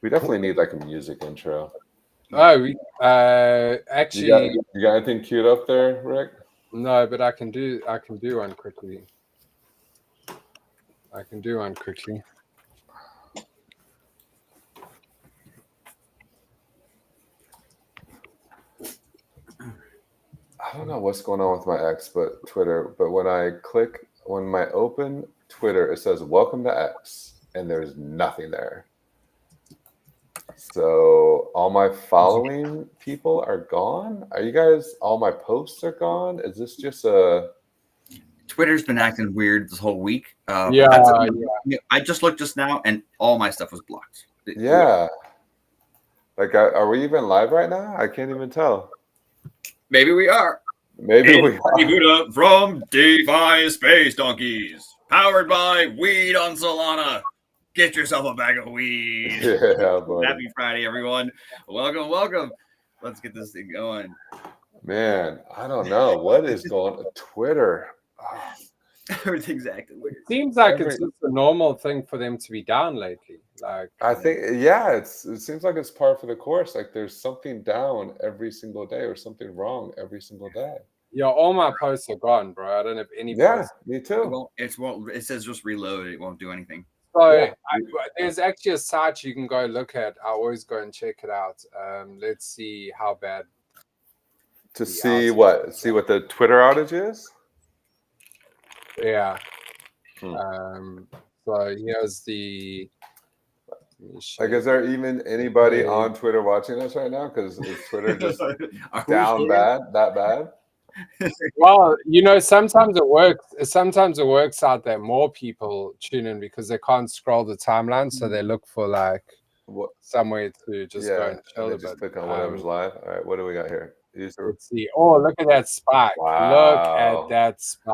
We definitely need like a music intro. Oh, You actually, got anything queued up there, Rick? no, but I can do one quickly. I can do one quickly. I don't know what's going on with my X, but Twitter. But when I open Twitter, it says "Welcome to X," and there's nothing there. So all my following people are gone. Are you guys? All my posts are gone. Is this just a? Twitter's been acting weird this whole week. Yeah, That's yeah. I just looked just now, and all my stuff was blocked. Yeah. Like, are we even live right now? I can't even tell. Maybe we are. Maybe It's we Party are. Buddha from DeFi Space Donkeys, powered by Weed on Solana. Get yourself a bag of weed. Yeah, buddy. Happy Friday, everyone. Welcome, welcome. Let's get this thing going. Man, I don't know what is going on. Twitter. Ah, Everything's acting weird. Seems like Every- it's just a normal thing for them to be down lately. Like, I think, yeah, it seems like it's par for the course. Like there's something down every single day or something wrong every single day. yeah, all my posts are gone, bro. I don't have any Yeah, posts. me It too. won't. It says just reload. It won't do anything. So Yeah. there's actually a site you can go look at. I always go and check it out. Let's see how bad. To The see outage. what the Twitter outage is. Yeah. Hmm. So here's the. let me show Like, you. is there even anybody Hey. on Twitter watching us right now? Because is Twitter just Are we down here? bad, that bad? Well, sometimes it works. Sometimes it works out that more people tune in because they can't scroll the timeline, so they look for like What? somewhere to just go Yeah, and chill and a they just bit. click on whatever's live. All right, what do we got here? Let's see. Oh, look at that spike! Look Wow. at that spike!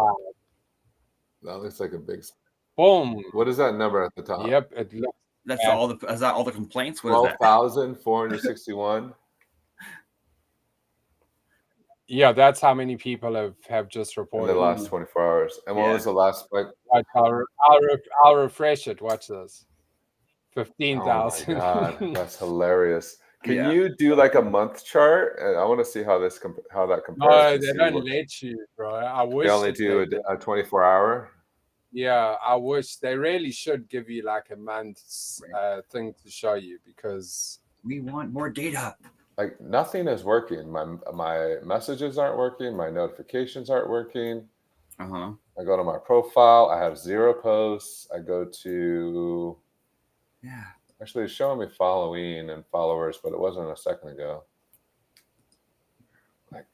That looks like a big. Boom! What is that number at the top? Yep, it looks. That's all the. Is that all the complaints? What is that? 12,461. Yeah, that's how many people have just In reported. the last 24 hours. And what Yeah. was the last spike? Right, I'll refresh it. Watch this. Oh my 15,000. god, that's hilarious. Can Yeah. you do like a month chart? And I want to see how how that compares. No, to they see don't what- let you, bro. I wish They only that do they did. a 24-hour. Yeah, I wish they really should give you like a month's thing to show you because We want more data. Like nothing is working. My messages aren't working. My notifications aren't working. Uh-huh. I go to my profile. I have 0 posts. I go to Yeah. actually it's showing me following and followers, but it wasn't a second ago. Like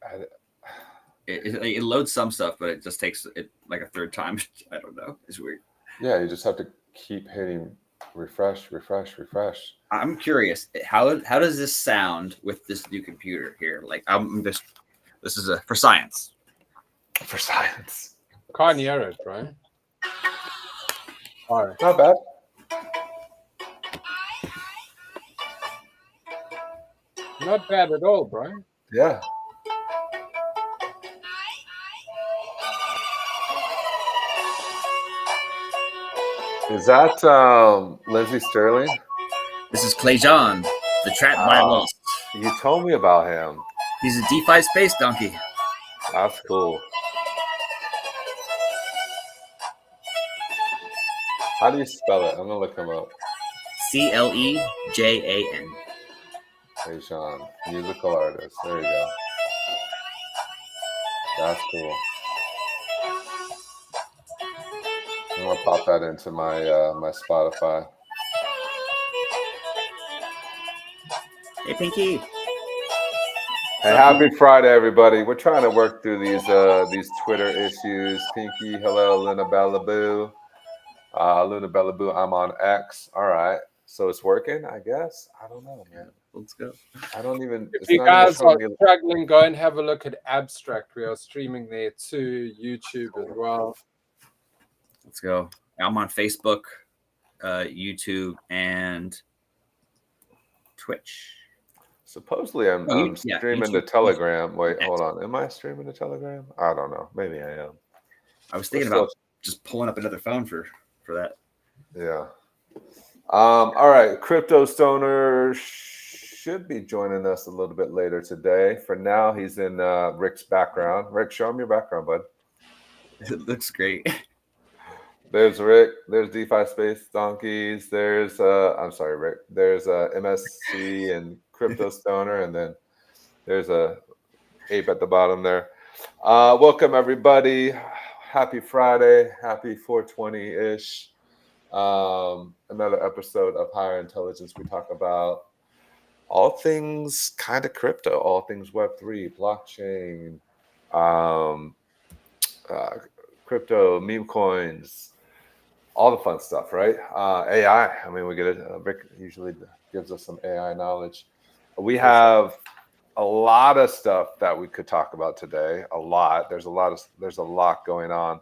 It loads some stuff, but it just takes it like a third time. I don't know. It's weird. yeah, you just have to keep hitting refresh, refresh, refresh. I'm curious. How does this sound with this new computer here? Like this is for science. For science. can't hear it, right? Oh, Not bad. not bad at all, bro. Yeah. Is that Lindsey Sterling? This is Clay John, the Trap Violist. You told me about him. He's a DeFi space donkey. That's cool. How do you spell it? I'm gonna look him up. CLEJAN. Hey Sean, musical artist. There you go. That's cool. I'm gonna pop that into my my Spotify. Hey, Pinky. Hey, happy Friday, everybody. We're trying to work through these Twitter issues. Pinky, hello, Luna Bella Boo. Luna Bella Boo, I'm on X. All right. So it's working, I guess. I don't know, man. Let's go. I don't even. If It's you not even guys are showing me. struggling, go and have a look at Abstract. We are streaming there too, YouTube as well. Let's go. I'm on Facebook, YouTube, and Twitch. Supposedly, I'm Yeah, streaming to YouTube. Telegram. Wait, hold on. Am I streaming to Telegram? I don't know. Maybe I am. I was thinking We're about just pulling up another phone for that. Yeah. All right, Crypto Stoner should be joining us a little bit later today. For now, he's in Rick's background. Rick, show him your background, bud. It looks great. There's Rick. There's DeFi Space Donkeys. There's I'm sorry, Rick. There's MSC and Crypto Stoner, and then there's a ape at the bottom there. Welcome everybody. Happy Friday. Happy 420-ish. Another episode of Higher Intelligence. We talk about all things kind of crypto, all things Web3, blockchain, crypto, meme coins, all the fun stuff, right? AI. I mean, we get it. Rick usually gives us some AI knowledge. We have a lot of stuff that we could talk about today. A lot. There's a lot going on.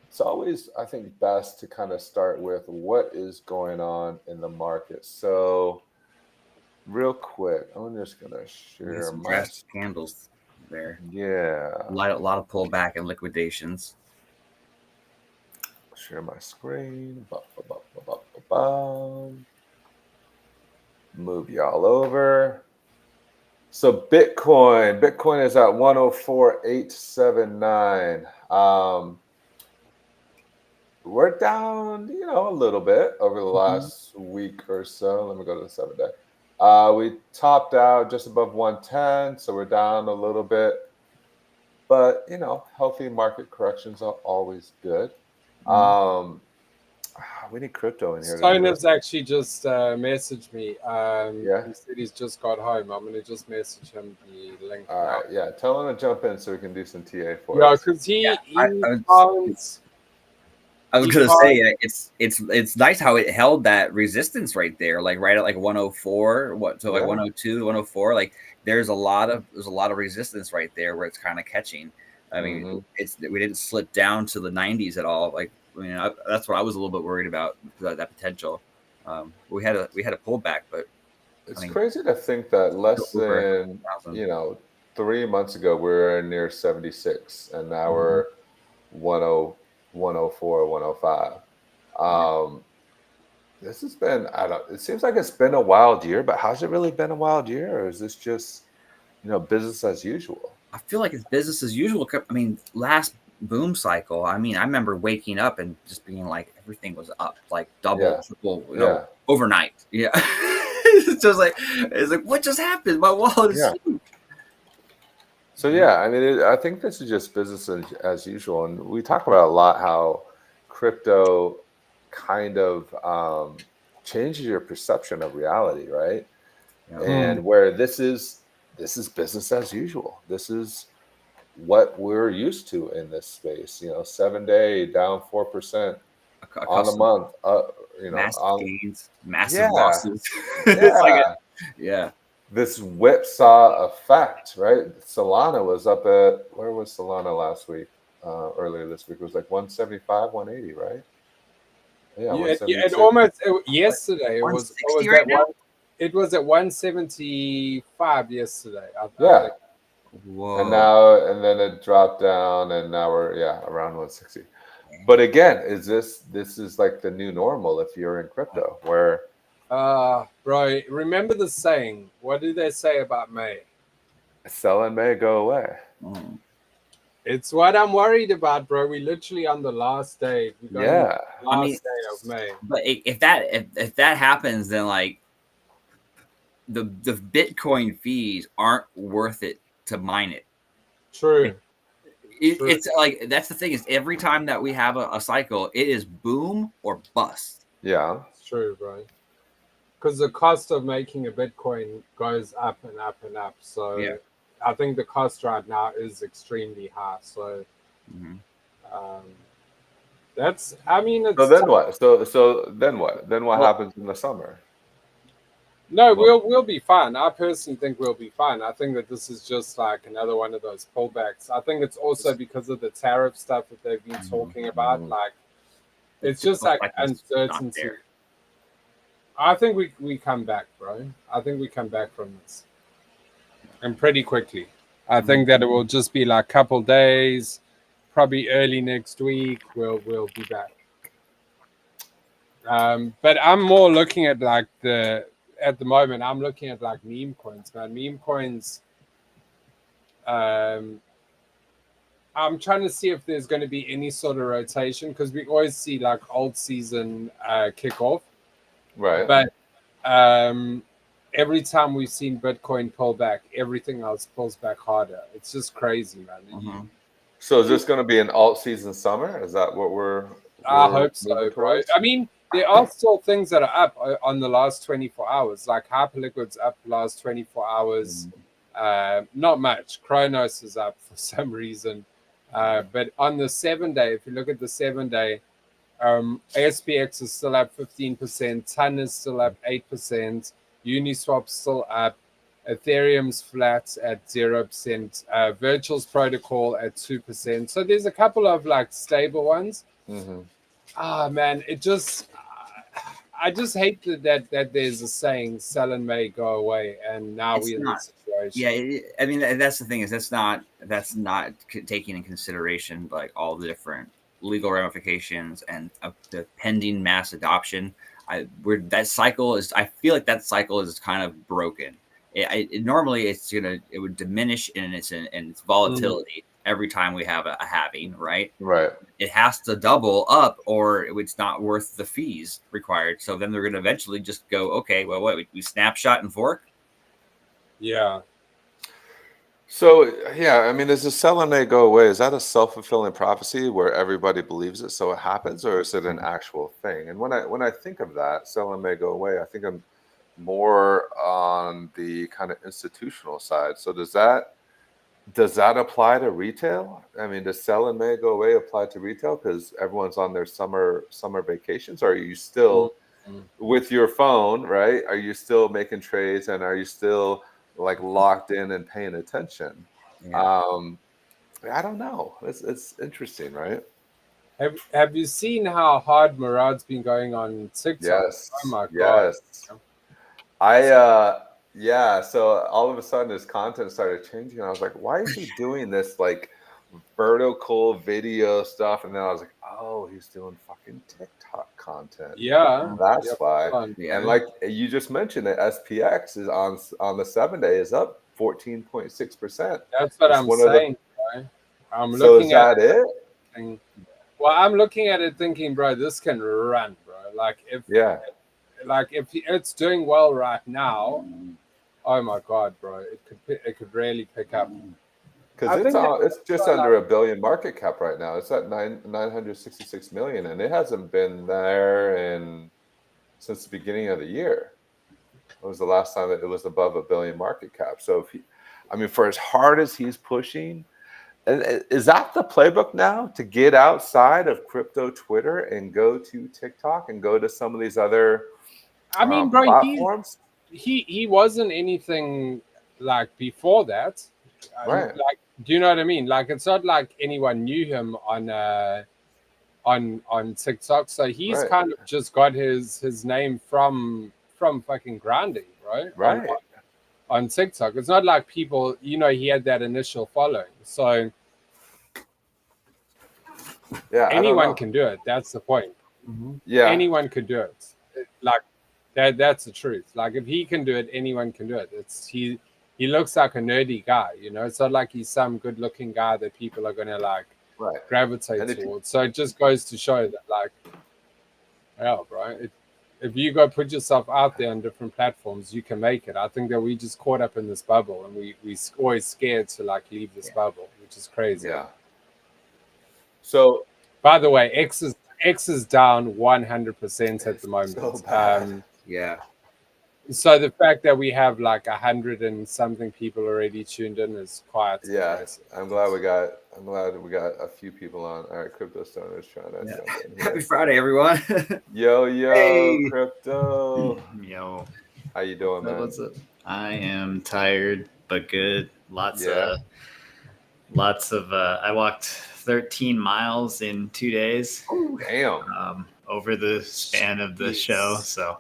It's always, I think, best to kind of start with what is going on in the market. So, real quick, I'm just gonna share Some my drastic candles there. yeah. A lot of pullback and liquidations. Share my screen. Ba-ba-ba-ba-ba-bum. Move y'all over. So Bitcoin is at 104,879. We're down, a little bit over the last week or so. Let me go to the 7-day. We topped out just above 110, so we're down a little bit. But, healthy market corrections are always good. We need crypto in here. Stoner's actually just messaged me. Yeah. He said he's just got home. I'm going to just message him the link. All right, yeah. Tell him to jump in so we can do some TA for Yeah, us. because he was gonna say it's nice how it held that resistance right there, like right at like 104, like 102, 104. Like there's a lot of resistance right there where it's kind of catching. I mean, we didn't slip down to the 90s at all. Like, that's what I was a little bit worried about, that potential. We had a pullback, but it's crazy to think that less than 3 months ago we were near 76, and now we're 104, 105. This has been, it seems like it's been a wild year, but has it really been a wild year, or is this just business as usual? I feel like it's business as usual. I mean, last boom cycle, I rember waking up and just being like, everything was up, like double, triple, overnight. Yeah. it's like, what just happened? My wallet is huge. So I think this is just business as usual, and we talk about a lot how crypto kind of changes your perception of reality, right? And where this is business as usual. This is what we're used to in this space. 7-day down 4% on a month. Massive gains, massive losses. This whipsaw effect, right? Solana was up at, where was Solana last week? Earlier this week, it was like 175, 180, right? And almost yesterday it was right now? It was at 175 yesterday. Whoa. And then it dropped down, and now we're around 160. But again, this is like the new normal if you're in crypto, where bro, remember the saying? What do they say about May? Sell in May, go away. It's what I'm worried about, bro. We literally on the last day. Day of May. But if that happens, then like the Bitcoin fees aren't worth it to mine it. True. It's like, that's the thing, is every time that we have a cycle, it is boom or bust. Yeah, it's true, bro. Because the cost of making a Bitcoin goes up and up and up. So I think the cost right now is extremely high. So that's, it's so then what? So then what? Then what happens in the summer? No, we'll be fine. I personally think we'll be fine. I think that this is just like another one of those pullbacks. I think it's also because of the tariff stuff that they've been talking about. Like, it's just like uncertainty. I think we come back, bro. I think we come back from this, and pretty quickly. I think that it will just be like a couple days, probably early next week. We'll be back. But I'm more looking at like at the moment, I'm looking at like meme coins, man. Meme coins. I'm trying to see if there's going to be any sort of rotation because we always see like old season kick off. Right. But every time we've seen Bitcoin pull back, everything else pulls back harder. It's just crazy, man. Mhm. So is this going to be an alt season summer? Is that what we're I we're hope so, moving bro. towards? I mean, there are still things that are up on the last 24 hours. Like Hyperliquid's up the last 24 hours. Not much. Kronos is up for some reason. But on the 7-day, if you look at the 7-day, SPX is still up 15%. TON is still up 8%. Uniswap's still up. Ethereum's flat at 0%. Virtual's protocol at 2%. So there's a couple of like stable ones. Mhm. Man, I just hate that there's a saying "sell and may go away," and now It's we're in not. this situation. Yeah, I mean that's the thing is that's not taking in consideration like all the different legal ramifications and the pending mass adoption. I feel like that cycle is kind of broken. Normally it would diminish in its volatility every time we have a halving, right? Right. It has to double up or it's not worth the fees required. So then they're going to eventually just go, okay, well, what we snapshot and fork. Yeah. So yeah, I mean, does the sell and may go away? Is that a self-fulfilling prophecy where everybody believes it, so it happens, or is it an actual thing? And when I think of that, sell and may go away, I think I'm more on the kind of institutional side. So does that apply to retail? I mean, does sell and may go away apply to retail because everyone's on their summer vacations? Or are you still with your phone, right? Are you still making trades and are you still like locked in and paying attention? Yeah. I don't know. It's interesting, right? Have you seen how hard Murad's been going on TikTok? Yes. Oh my god. Yes. Yeah, so all of a sudden his content started changing. And I was like, why is he doing this like vertical video stuff? And then I was like, oh, he's doing fucking TikTok content. Yeah. That's Yep. why. Yeah. And like you just mentioned, that SPX is on the 7-day is up 14.6%. That's what It's I'm one of the- saying. Bro. I'm So looking is that it? it. Well, I'm looking at it thinking, bro, this can run, bro. Like if it's doing well right now, oh my god, bro, it could really pick up. I Because think it's just under $1 billion market cap right now. It's at 966 million, and it hasn't been there since the beginning of the year. It was the last time that it was above $1 billion market cap. So for as hard as he's pushing, and is that the playbook now to get outside of crypto Twitter and go to TikTok and go to some of these other I mean, bro, platforms? he wasn't anything like before that. Right. Like, do you know what I mean? Like, it's not like anyone knew him on TikTok. So he's Right. kind of just got his name from fucking grinding, right? Right. On TikTok. It's not like people, he had that initial following. So Yeah. anyone can do it. That's the point. Yeah. Anyone could do it. Like that's the truth. Like if he can do it, anyone can do it. He looks like a nerdy guy, It's not like he's some good looking guy that people are gonna like Right. gravitate towards. So it just goes to show that like, yeah, bro. If you go put yourself out there on different platforms, you can make it. I think that we just caught up in this bubble and we always scared to like leave this bubble, which is crazy. Yeah. So, by the way, X is down 100% at the moment. So bad. Yeah. So the fact that we have like 100 and something people already tuned in is quite impressive. I'm glad we got a few people on. All right, Crypto Stoners trying to jump in here. Happy Friday, everyone. Yo, Hey. Crypto. Yo, How you doing, man? What's up? I am tired but good. Lots Yeah. of. I walked 13 miles in 2 days Damn. over the span of the Jeez. show. So,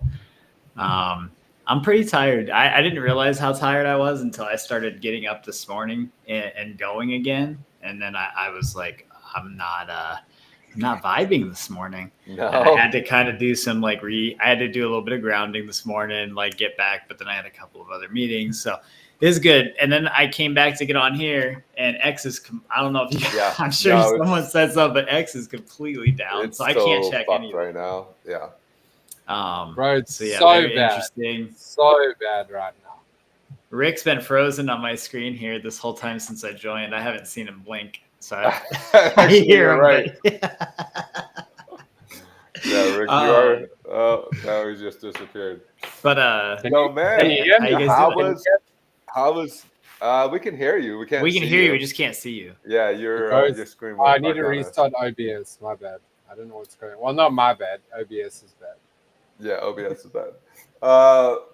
I'm pretty tired. I didn't realize how tired I was until I started getting up this morning and going again. And then I was like, I'm not not vibing this morning. No. And I had to kind of do some I had to do a little bit of grounding this morning, like get back, but then I had a couple of other meetings. So it's good. And then I came back to get on here and X is, I don't know if you, Yeah. I'm sure No, someone said something, but X is completely down. It's So I can't check fucked anything. right now. Yeah. Bro, it's So yeah, so very bad. interesting. So bad right now. Rick's been frozen on my screen here this whole time since I joined. I haven't seen him blink. So I Actually, hear you're him. right. But, Yeah, Rick, you are. Oh, now he just disappeared. but No, man. Can you hear me? How you guys doing? How was? We can hear you. We can't. we can see hear you. We just can't see you. Yeah, your screen. I went need back to on. restart OBS. My bad. I don't know what's going on. Well, not my bad. OBS is bad. Yeah, OBS is bad.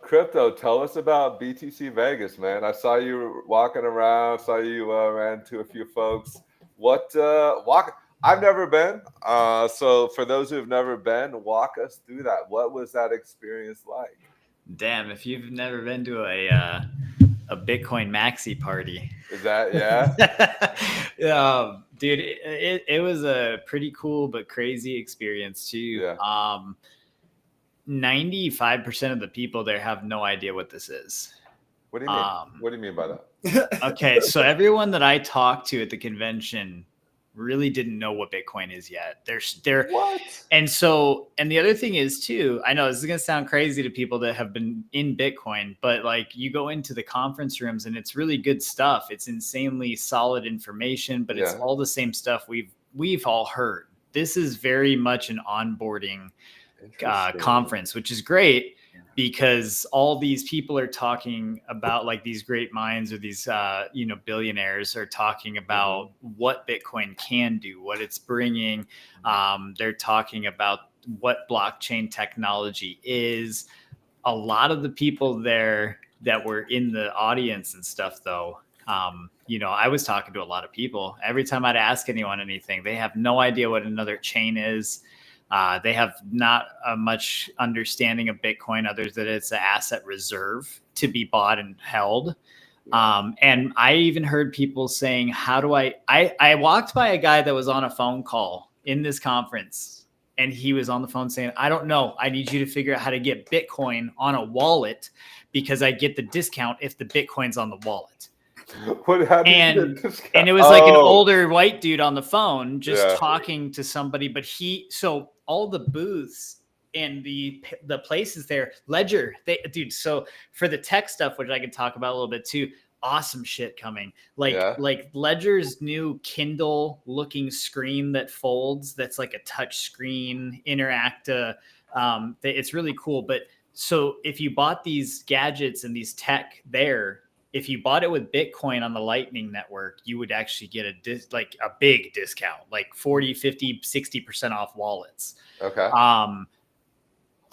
Crypto, tell us about BTC Vegas, man. I saw you walking around. Saw you ran to a few folks. I've never been. So for those who've never been, walk us through that. What was that experience like? Damn, if you've never been to a Bitcoin maxi party. Is that Dude, it was a pretty cool but crazy experience too. Yeah. 95% of the people there have no idea what this is. What do you mean? What do you mean by that? Okay, so everyone that I talked to at the convention really didn't know what Bitcoin is yet. They're What? And the other thing is too, I know this is going to sound crazy to people that have been in Bitcoin, but like you go into the conference rooms and it's really good stuff. It's insanely solid information, but it's all the same stuff we've all heard. This is very much an onboarding conference, which is great because all these people are talking about like these great minds or these billionaires are talking about what Bitcoin can do, what it's bringing. They're talking about what blockchain technology is. A lot of the people there that were in the audience and stuff, though, I was talking to a lot of people. Every time I'd ask anyone anything, they have no idea what another chain is. They have not much understanding of Bitcoin other than it's an asset reserve to be bought and held. And I even heard people saying, how do I walked by a guy that was on a phone call in this conference and he was on the phone saying, I don't know. I need you to figure out how to get Bitcoin on a wallet because I get the discount if the Bitcoin's on the wallet. And it was like an older white dude on the phone just talking to somebody, but so all the booths and the places there, Ledger, so for the tech stuff, which I can talk about a little bit too, awesome shit coming. Like Ledger's new Kindle looking screen that folds, that's like a touch screen it's really cool. But so if you bought these gadgets and these tech there, if you bought it with Bitcoin on the Lightning Network, you would actually get a big discount, like 40, 50, 60% off wallets. Okay.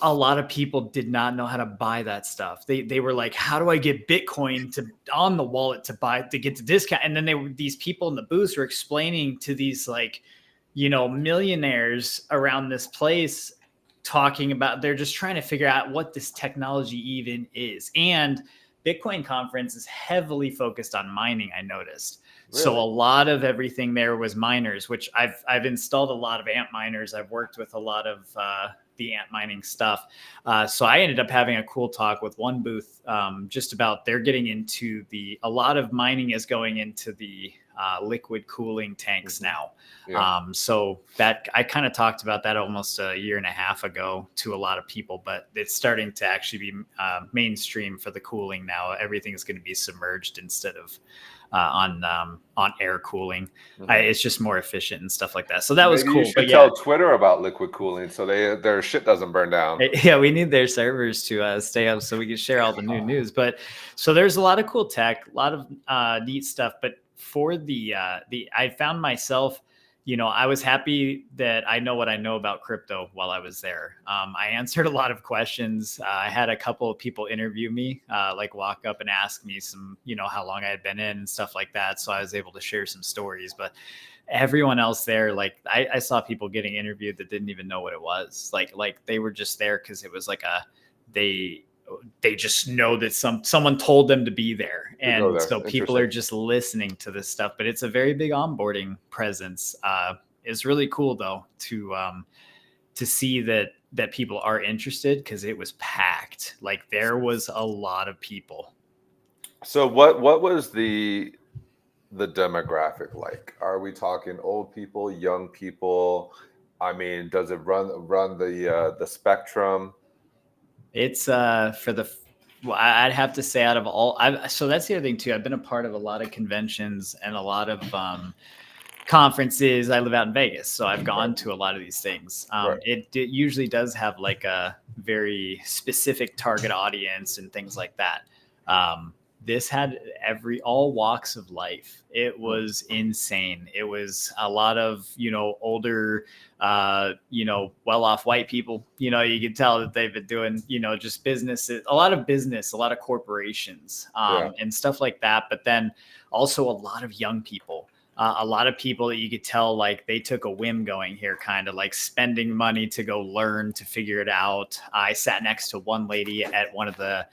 A lot of people did not know how to buy that stuff. They were like, how do I get Bitcoin on the wallet to get the discount? And then these people in the booths were explaining to these millionaires around this place talking about, they're just trying to figure out what this technology even is. And Bitcoin conference is heavily focused on mining, I noticed. Really? So a lot of everything there was miners, which I've installed a lot of ant miners. I've worked with a lot of the ant mining stuff. So I ended up having a cool talk with one booth just about they're getting into a lot of mining is going into the liquid cooling tanks now. Yeah. So that I kind of talked about that almost a year and a half ago to a lot of people, but it's starting to actually be mainstream for the cooling now. Everything is going to be submerged instead of on air cooling. It's just more efficient and stuff like that. So that was cool. You should tell Twitter about liquid cooling so their shit doesn't burn down. Yeah, we need their servers to stay up so we can share all the new news. But so there's a lot of cool tech, a lot of neat stuff. But for I found myself, I was happy that I know what I know about crypto while I was there. I answered a lot of questions. I had a couple of people interview me, walk up and ask me some, how long I had been in and stuff like that. So I was able to share some stories, but everyone else there, I saw people getting interviewed that didn't even know what it was. Like they were just there because it was they just know that someone told them to be there. And so people are just listening to this stuff, but it's a very big onboarding presence. It's really cool though to see that people are interested, because it was packed. Like there was a lot of people. So what was the demographic like? Are we talking old people, young people? I mean, does it run the spectrum? It's well, I'd have to say out of all, so that's the other thing too. I've been a part of a lot of conventions and a lot of conferences. I live out in Vegas, so I've gone to a lot of these things. Right. It usually does have like a very specific target audience and things like that. This had all walks of life. It was insane. It was a lot of, older, well-off white people. You could tell that they've been doing, just businesses, a lot of corporations, and stuff like that. But then also a lot of young people. A lot of people that you could tell, like they took a whim going here, kind of like spending money to go learn, to figure it out. I sat next to one lady at one of the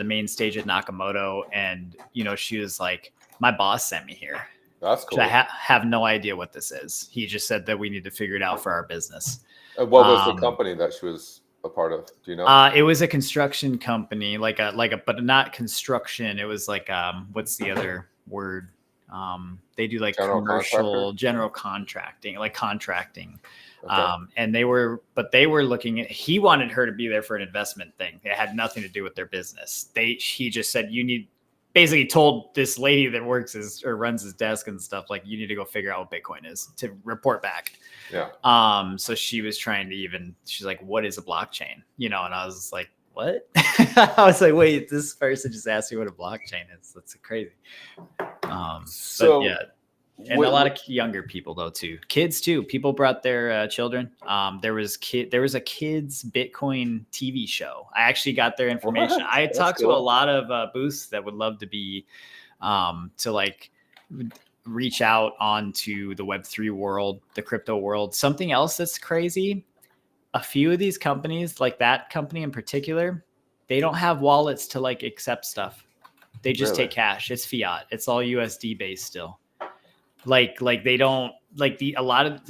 main stage at Nakamoto, and she was like, my boss sent me here. That's cool. I have no idea what this is. He just said that we need to figure it out for our business. And what was the company that she was a part of? Do you know? It was a construction company, but not construction. It was like what's the other word? They do like general contracting, like contracting. Okay. And they were looking at, he wanted her to be there for an investment thing. It had nothing to do with their business. He just said, basically told this lady that runs his desk and stuff, like, you need to go figure out what Bitcoin is to report back. Yeah. So she was trying to she's like, what is a blockchain? And I was like, what? I was like, wait, this person just asked me what a blockchain is. That's crazy. So but yeah. And a lot of younger people though too, kids too. People brought their children. There was a kids Bitcoin TV show. I actually got their information. I talked to a lot of booths that would love to be to like reach out onto the Web3 world, the crypto world. Something else that's crazy. A few of these companies, like that company in particular, they don't have wallets to like accept stuff. They just take cash. It's fiat. It's all USD based still. Like they don't like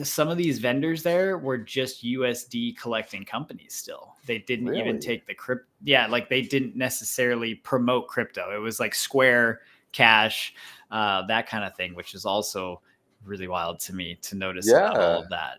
some of these vendors there were just USD collecting companies still. They didn't even take the crypto. Yeah, like they didn't necessarily promote crypto. It was like Square, Cash, that kind of thing, which is also really wild to me to notice about all of that.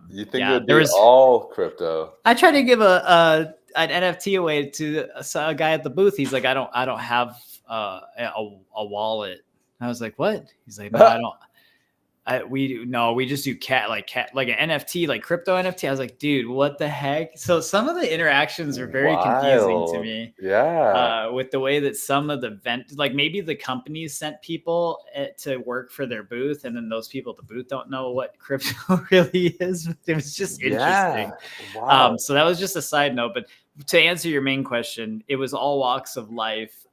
You think it would be all crypto? I tried to give an NFT away to a guy at the booth. He's like, I don't have a wallet. I was like, what? He's like, no, I don't. We just do like an NFT, like crypto NFT. I was like, dude, what the heck? So some of the interactions are very confusing to me. Yeah. With the way that some of the like maybe the companies sent people to work for their booth, and then those people at the booth don't know what crypto really is. It was just interesting. Wow. So that was just a side note. But to answer your main question, it was all walks of life.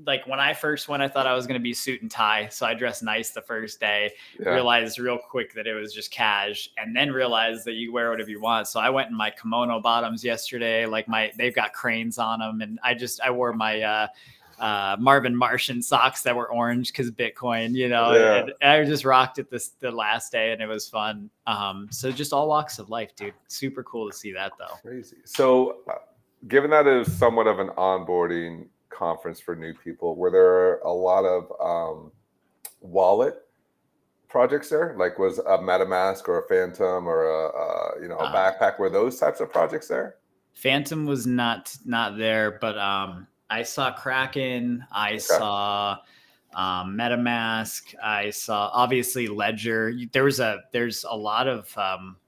Like when I first went, I thought I was going to be suit and tie. So I dressed nice the first day, realized real quick that it was just cash, and then realized that you wear whatever you want. So I went in my kimono bottoms yesterday. Like they've got cranes on them. And I wore my Marvin Martian socks that were orange because Bitcoin, and I just rocked it the last day, and it was fun. So just all walks of life, dude. Super cool to see that though. Crazy. So given that it is somewhat of an onboarding conference for new people, were there a lot of wallet projects there? Like was a MetaMask or a Phantom or a backpack? Were those types of projects there? Phantom was not there, but I saw Kraken. I saw MetaMask. I saw obviously Ledger. There's a lot of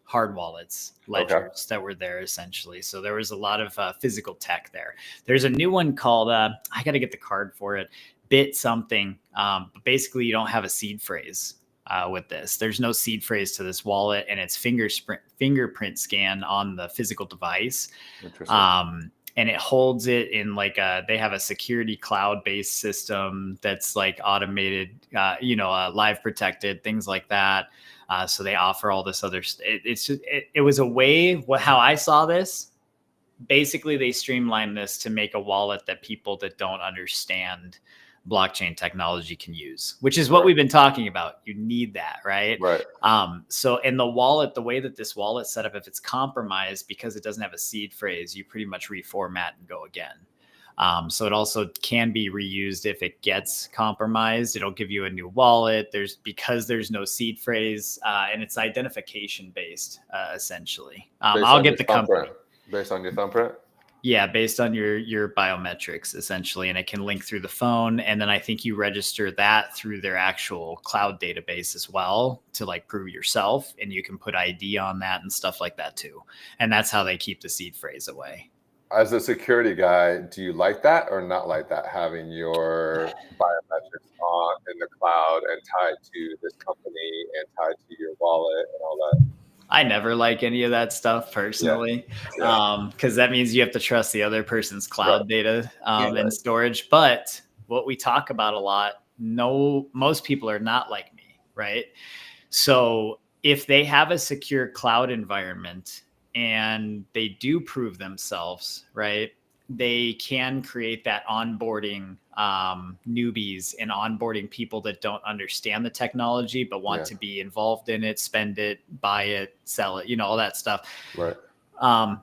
hard wallets, ledgers that were there essentially. So there was a lot of physical tech there. There's a new one called, I got to get the card for it, Bit something. But basically you don't have a seed phrase with this. There's no seed phrase to this wallet, and it's fingerprint scan on the physical device. Interesting. And it holds it in like they have a security cloud-based system that's like automated, live protected, things like that. So they offer all this other. It was a way. How I saw this, basically they streamlined this to make a wallet that people that don't understand blockchain technology can use, which is what we've been talking about. You need that, right? Right. So in the wallet, the way that this wallet's set up, if it's compromised because it doesn't have a seed phrase, you pretty much reformat and go again. So it also can be reused if it gets compromised. It'll give you a new wallet. Because there's no seed phrase, and it's identification based, essentially. I'll get the company. Based on your thumbprint? Yeah, based on your biometrics, essentially, and it can link through the phone. And then I think you register that through their actual cloud database as well to like prove yourself, and you can put ID on that and stuff like that too. And that's how they keep the seed phrase away. As a security guy, do you like that or not like that, having your biometrics on in the cloud and tied to this company and tied to your wallet and all that? I never like any of that stuff personally, because that means you have to trust the other person's cloud data and storage. But what we talk about a lot, most people are not like me, right? So if they have a secure cloud environment and they do prove themselves, right, they can create that onboarding newbies and onboarding people that don't understand the technology but want to be involved in it, spend it, buy it, sell it, all that stuff. Right.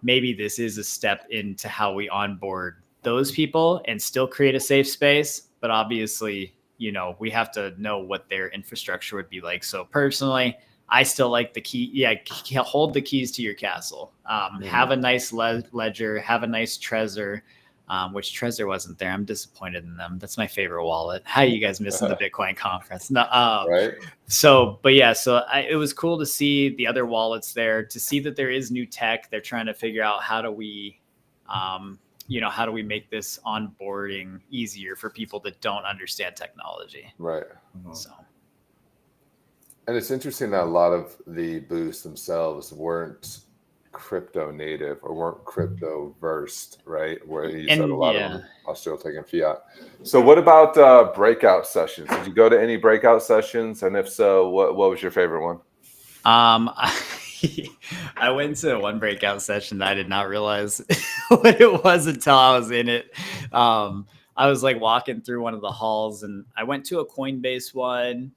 Maybe this is a step into how we onboard those people and still create a safe space. But obviously, we have to know what their infrastructure would be like. So personally, I still like the key. Yeah, hold the keys to your castle. Have a nice ledger. Have a nice Trezor, which Trezor wasn't there. I'm disappointed in them. That's my favorite wallet. How are you guys missing the Bitcoin conference? No, right. So it was cool to see the other wallets there, to see that there is new tech. They're trying to figure out how do we make this onboarding easier for people that don't understand technology. Right. So. And it's interesting that a lot of the boosts themselves weren't crypto native or weren't crypto versed, right? Where you said a lot of them are still taking fiat. So what about breakout sessions? Did you go to any breakout sessions? And if so, what was your favorite one? I went to one breakout session that I did not realize what it was until I was in it. I was like walking through one of the halls and I went to a Coinbase one.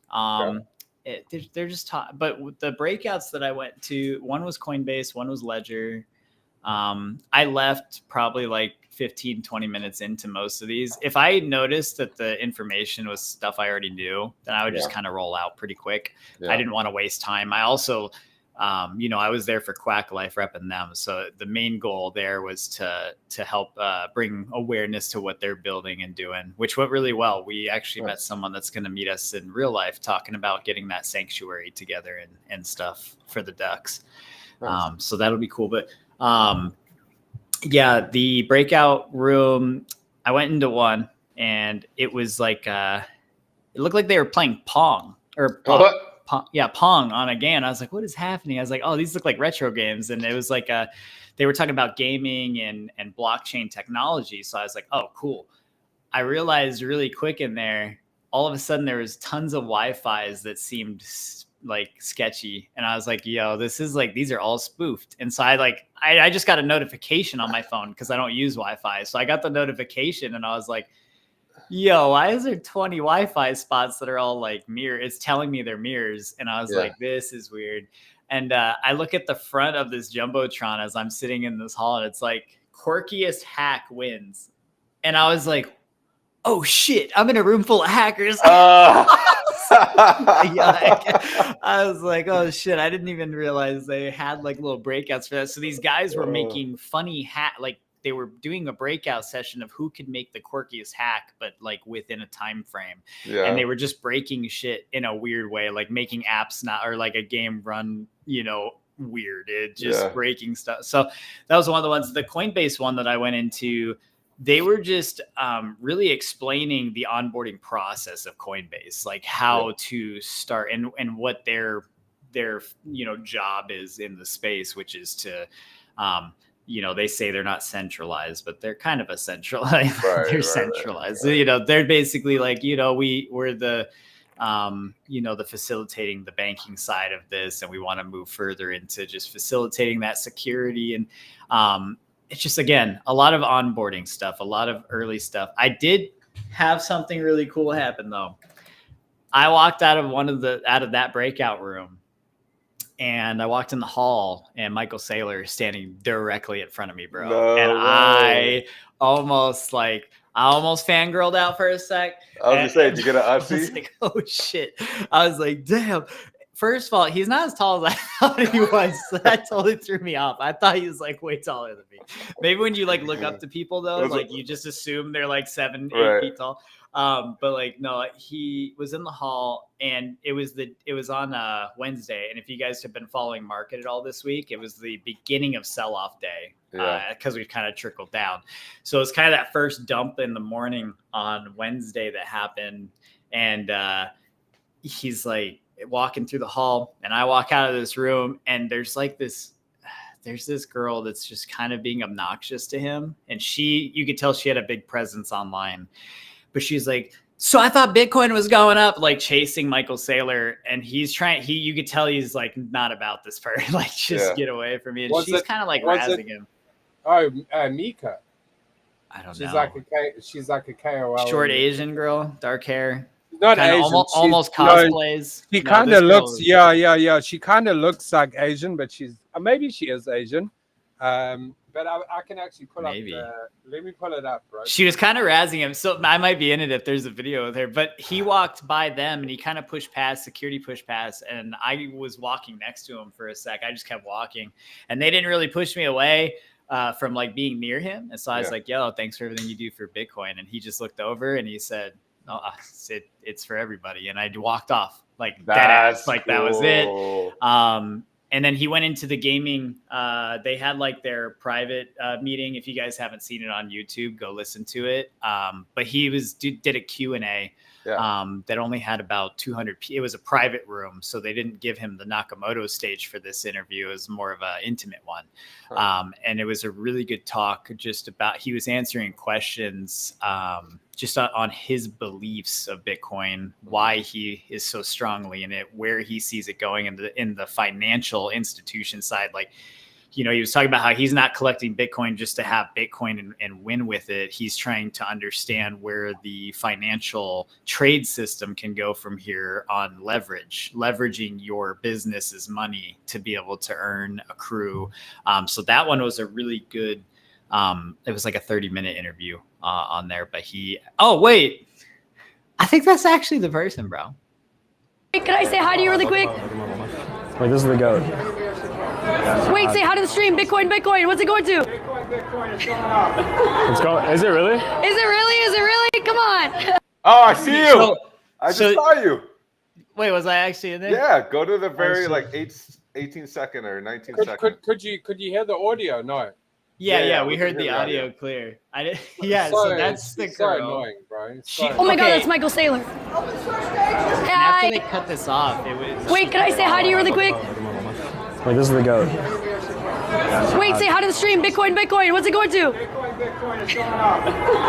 They're just but the breakouts that I went to, one was Coinbase, one was Ledger. I left probably like 15, 20 minutes into most of these. If I noticed that the information was stuff I already knew, then I would just kind of roll out pretty quick. I didn't want to waste time. I also, I was there for Quack Life repping them. So the main goal there was to help bring awareness to what they're building and doing, which went really well. We actually met someone that's going to meet us in real life talking about getting that sanctuary together and stuff for the ducks. So that'll be cool. But the breakout room, I went into one and it was like, it looked like they were playing Pong or Pong on a game. I was like, what is happening? I was like, oh, these look like retro games. And it was like, they were talking about gaming and blockchain technology. So I was like, oh, cool. I realized really quick in there, all of a sudden there was tons of Wi-Fis that seemed like sketchy. And I was like, yo, this is like, these are all spoofed. And so I just got a notification on my phone because I don't use Wi-Fi. So I got the notification and I was like, yo, why is there 20 Wi-Fi spots that are all like mirror? It's telling me they're mirrors. And I was like, this is weird. And I look at the front of this Jumbotron as I'm sitting in this hall and it's like, quirkiest hack wins. And I was like, oh shit, I'm in a room full of hackers. I was like, oh shit, I didn't even realize they had like little breakouts for that. So these guys were making funny they were doing a breakout session of who could make the quirkiest hack, but like within a time frame. Yeah. And they were just breaking shit in a weird way, like making apps or like a game run, weird. It just breaking stuff. So that was one of the ones. The Coinbase one that I went into, they were just really explaining the onboarding process of Coinbase, like how to start and what their job is in the space, which is to they say they're not centralized, but they're kind of a centralized. They're centralized. Right. So, they're basically like, we're the, the facilitating the banking side of this, and we want to move further into just facilitating that security. And it's just, again, a lot of onboarding stuff, a lot of early stuff. I did have something really cool happen though. I walked out of that breakout room, and I walked in the hall, and Michael Saylor is standing directly in front of me, bro. No and way. I almost fangirled out for a sec. I was just saying, did you get an I was Uzi? like, oh shit. I was like, damn. First of all, he's not as tall as I thought he was. So that totally threw me off. I thought he was like way taller than me. Maybe when you like look up to people though, like you just assume they're like 7, 8 feet tall. But like no, he was in the hall, and it was on Wednesday. And if you guys have been following market at all this week, it was the beginning of sell-off day. Because we've kind of trickled down. So it's kind of that first dump in the morning on Wednesday that happened. And he's like walking through the hall, and I walk out of this room, and there's this girl that's just kind of being obnoxious to him. And you could tell she had a big presence online, but she's like, so I thought Bitcoin was going up, like chasing Michael Saylor, and you could tell he's like not about this part. Like, just get away from me. And she's kind of like razzing him. Oh, Mika. I don't she's know. She's like a KOL. Short Asian girl, dark hair. Not Kinda Asian. almost cosplays. She kind of looks. Yeah. She kind of looks like Asian, but she's maybe she is Asian. But I can actually pull up. Let me pull it up, bro. She was kind of razzing him, so I might be in it if there's a video with her. But he walked by them, and he kind of security pushed past, and I was walking next to him for a sec. I just kept walking, and they didn't really push me away from like being near him. And so I was like, "Yo, thanks for everything you do for Bitcoin." And he just looked over and he said, "No, it's for everybody." And I walked off like that. Like that was it. And then he went into the gaming. They had like their private meeting. If you guys haven't seen it on YouTube, go listen to it. But he did a Q&A that only had about 200 people. It was a private room, so they didn't give him the Nakamoto stage for this interview. It was more of an intimate one. And it was a really good talk just about, he was answering questions just on his beliefs of Bitcoin, why he is so strongly in it, where he sees it going in the financial institution side. Like, he was talking about how he's not collecting Bitcoin just to have Bitcoin and win with it. He's trying to understand where the financial trade system can go from here on leveraging your business's money to be able to accrue. So that one was a really good, it was like a 30-minute interview on there, but wait, I think that's actually the person, bro. Can I say hi to you really quick? Wait, this is the GOAT. Wait, say hi to the stream. Bitcoin. What's it going to? Let's go. Is it really? Is it really? Come on. Oh, I see you. I just saw you. Wait, was I actually in there? Yeah, go to the very 18 second or 19 second. Could you hear the audio? No. Yeah, we heard the audio clear. I did. Yeah, so that's the girl. So annoying, bro. Oh my God, that's Michael Saylor. And after they cut this off, it was. Wait, can I say hi to you really quick? Wait, this is the GOAT. Wait, say hi to the stream. Bitcoin. What's it going to?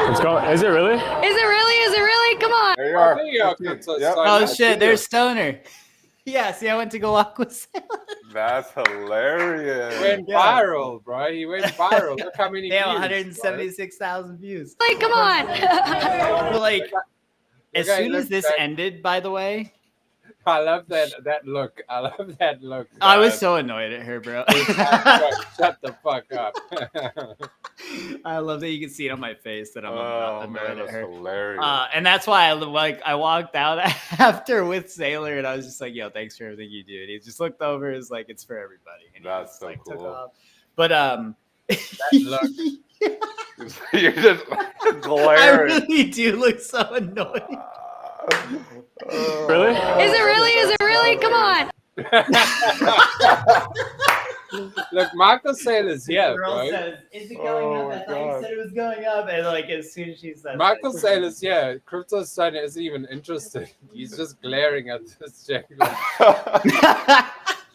Let's go. Is it really? Is it really? Come on. There you are. Oh shit, there's Stoner. Yeah, see, I went to go walk with Sailor. That's hilarious. He went viral, bro. He went viral. Look how many Damn, views. 176,000 views. Like, come on. But like, as soon as this ended, by the way, I love that look. I love that look. I was so annoyed at her, bro. Shut the fuck up. I love that you can see it on my face that I'm annoyed at her. Hilarious. And that's why I walked out after with Sailor, and I was just like, "Yo, thanks for everything you do." And he just looked over, is like, "It's for everybody." And that's so took cool. off. But That look. You're just glaring. I really do look so annoyed. Really? Is it really? Come on. Look, Michael Saylor's here, The girl bro. says, "Is it going Oh up?" I my thought you God. said it was going up, and like as soon as she said, Michael Saylor's here. Crypto Stoner isn't even interested. He's just glaring at this chick. Like,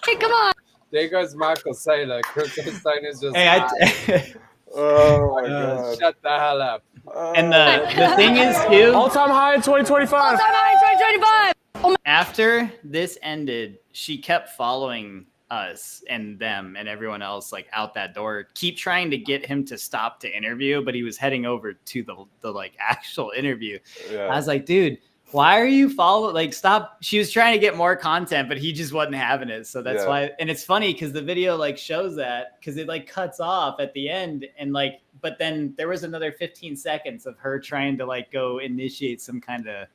Hey, come on. there goes Michael Saylor. Crypto Stoner's just. "Hey, Oh my God. Shut the hell up. And the thing is too, All-time high in 2025. All-time high in 2025. after this ended, she kept following us and them and everyone else like out that door, keep trying to get him to stop to interview, but he was heading over to the like actual interview. Yeah. I was like, dude, why are you following? Like, stop. She was trying to get more content, but he just wasn't having it. So that's why. And it's funny because the video like shows that because it like cuts off at the end and like, but then there was another 15 seconds of her trying to like go initiate some kind of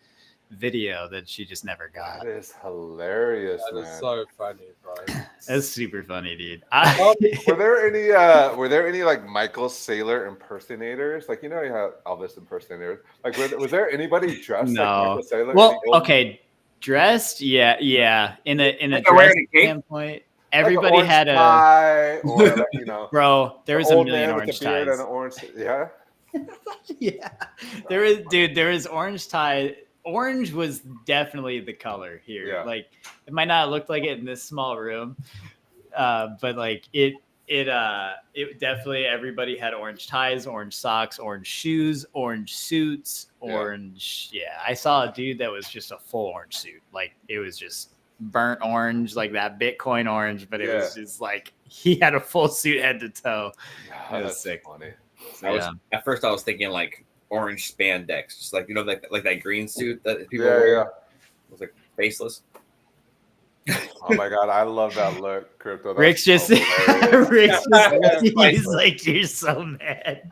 video that she just never got. That is hilarious, That man. is so funny, bro. That's super funny, dude. Were there any like Michael Saylor impersonators? Like, you know, you have Elvis impersonators. Like, was there anybody dressed No. like Michael Saylor? Well, in the old- okay, dressed, yeah. In a Like a dress wearing a cape? standpoint, like everybody orange had a tie, or you know, bro. There was the a old million man with orange the beard ties. and an orange. Yeah, Yeah, there is orange tie. Orange was definitely the color here. Yeah. Like it might not look like it in this small room, but like it definitely everybody had orange ties, orange socks, orange shoes, orange suits, orange. Yeah, I saw a dude that was just a full orange suit. Like it was just burnt orange, like that Bitcoin orange, but it was just like he had a full suit head to toe. Oh, It was that's sick. funny. So, At first, I was thinking like orange spandex, just like, you know, like that green suit that people Yeah, wear. yeah. It was like faceless. Oh my god, I love that look, Crypto. That's Rick's just so hilarious. Rick's just Yeah. he's like, you're so mad.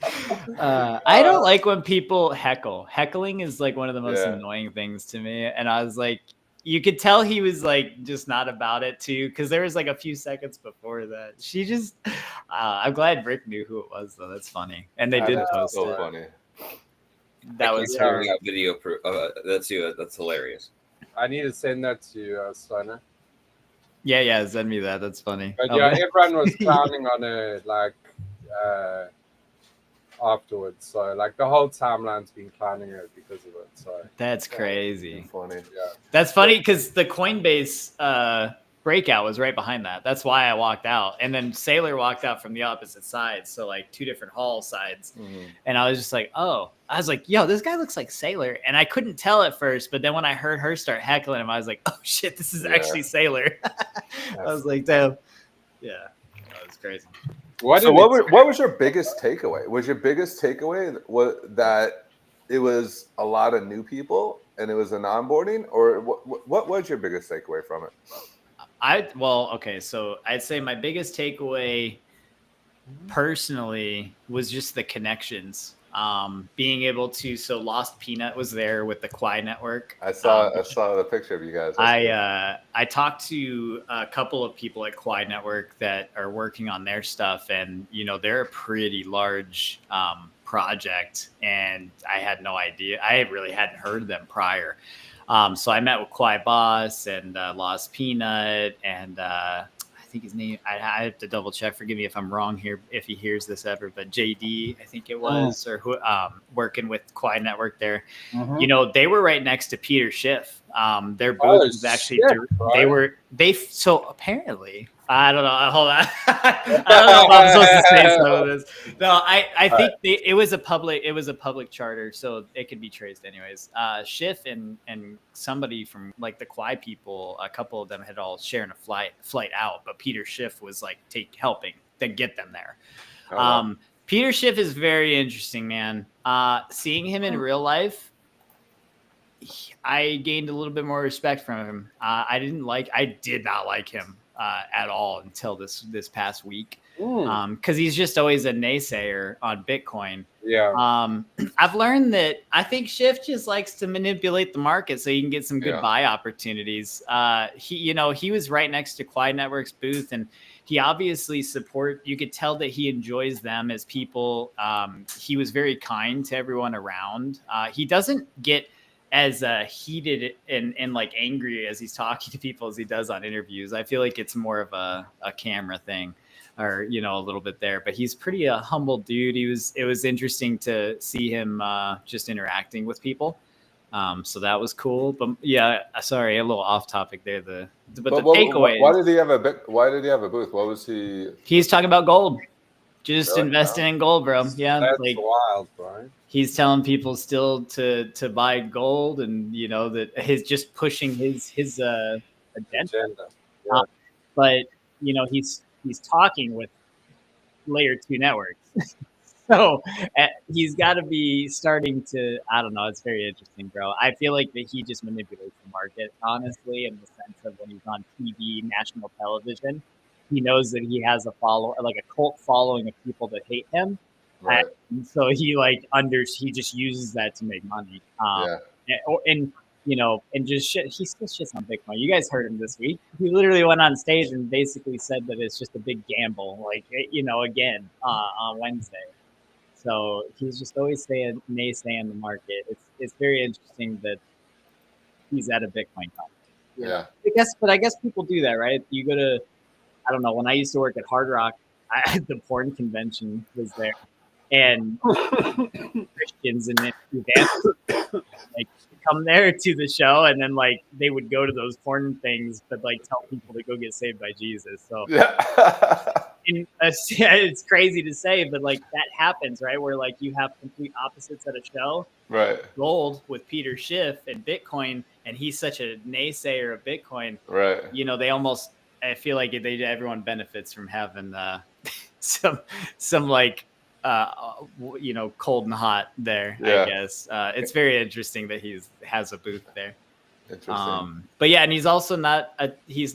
I don't like when people heckle. Heckling is like one of the most Yeah. annoying things to me. And I was like, you could tell he was like just not about it too, because there was like a few seconds before that. She just I'm glad Rick knew who it was though. That's funny. And they That did is post so it. funny. That was Yeah, her. we got video proof. That's you. That's hilarious. I need to send that to you, Stoner. Yeah, send me that. That's funny. But Oh, yeah, everyone was clowning on her like afterwards. So like the whole timeline's been clowning her because of it. So that's crazy. Funny. yeah. That's funny because the Coinbase breakout was right behind that. That's why I walked out. And then Sailor walked out from the opposite side. So like two different hall sides. Mhm. And I was just like, oh, I was like, yo, this guy looks like Sailor. And I couldn't tell at first. But then when I heard her start heckling him, I was like, oh shit, this is Yeah. actually Sailor. I was like, damn. Yeah, that was crazy. What, So did what, it- what was your biggest takeaway? Was your biggest takeaway that it was a lot of new people and it was an onboarding, or what was your biggest takeaway from it? Okay, so I'd say my biggest takeaway personally was just the connections. Being able to, so Lost Peanut was there with the Quai network. I saw the picture of you guys. I talked to a couple of people at Quai Network that are working on their stuff, and you know they're a pretty large project, and I had no idea. I really hadn't heard of them prior. So I met with Quai Boss and Lost Peanut, and I think his name, I have to double check. Forgive me if I'm wrong here, if he hears this ever, but JD, I think it was, or who, working with Quai Network there. You know, they were right next to Peter Schiff. Their booth was actually, so apparently, I don't know. Hold on. I don't know if I'm supposed to say some of this. No, I think it was a public charter, so it could be traced anyways. Schiff and somebody from like the Quai people, a couple of them had all sharing a flight out, but Peter Schiff was like helping to get them there. Peter Schiff is very interesting, man. Seeing him in real life, I gained a little bit more respect from him. I did not like him at all until this past week, because he's just always a naysayer on Bitcoin. Yeah. I've learned that I think Schiff just likes to manipulate the market so you can get some good buy opportunities. He was right next to Quai Network's booth, and he obviously you could tell that he enjoys them as people. He was very kind to everyone around. He doesn't get as heated and like angry as he's talking to people as he does on interviews. I feel like it's more of a camera thing, or a little bit there, but he's pretty humble dude. It was interesting to see him just interacting with people. So that was cool. But yeah, sorry, a little off topic there. The takeaway. Why did he have a booth? What was he? He's talking about gold. Just Really? investing in gold, bro. Yeah, That's like wild, bro. he's telling people still to buy gold, and that his just pushing his agenda. Agenda. but he's talking with layer 2 networks. So he's got to be starting to, I don't know. It's very interesting, bro. I feel like that he just manipulates the market, honestly, in the sense of when he's on TV, national television, he knows that he has a like a cult following of people that hate him. Right. And so he he just uses that to make money. And just shit. He still shits on Bitcoin. You guys heard him this week. He literally went on stage and basically said that it's just a big gamble, again, on Wednesday. So he's just always naysaying the market. It's very interesting that he's at a Bitcoin conference. Yeah. I guess people do that, right? You go to, I don't know, when I used to work at Hard Rock, the porn convention was there, and Christians and evangelists come there to the show, and then they would go to those porn things, but tell people to go get saved by Jesus. So it's crazy to say, but that happens, right? Where you have complete opposites at a show. Right. Gold with Peter Schiff and Bitcoin, and he's such a naysayer of Bitcoin. Right. They almost, I feel like everyone benefits from having some cold and hot there. Yeah. I guess it's very interesting that has a booth there. Interesting. But yeah, and he's also he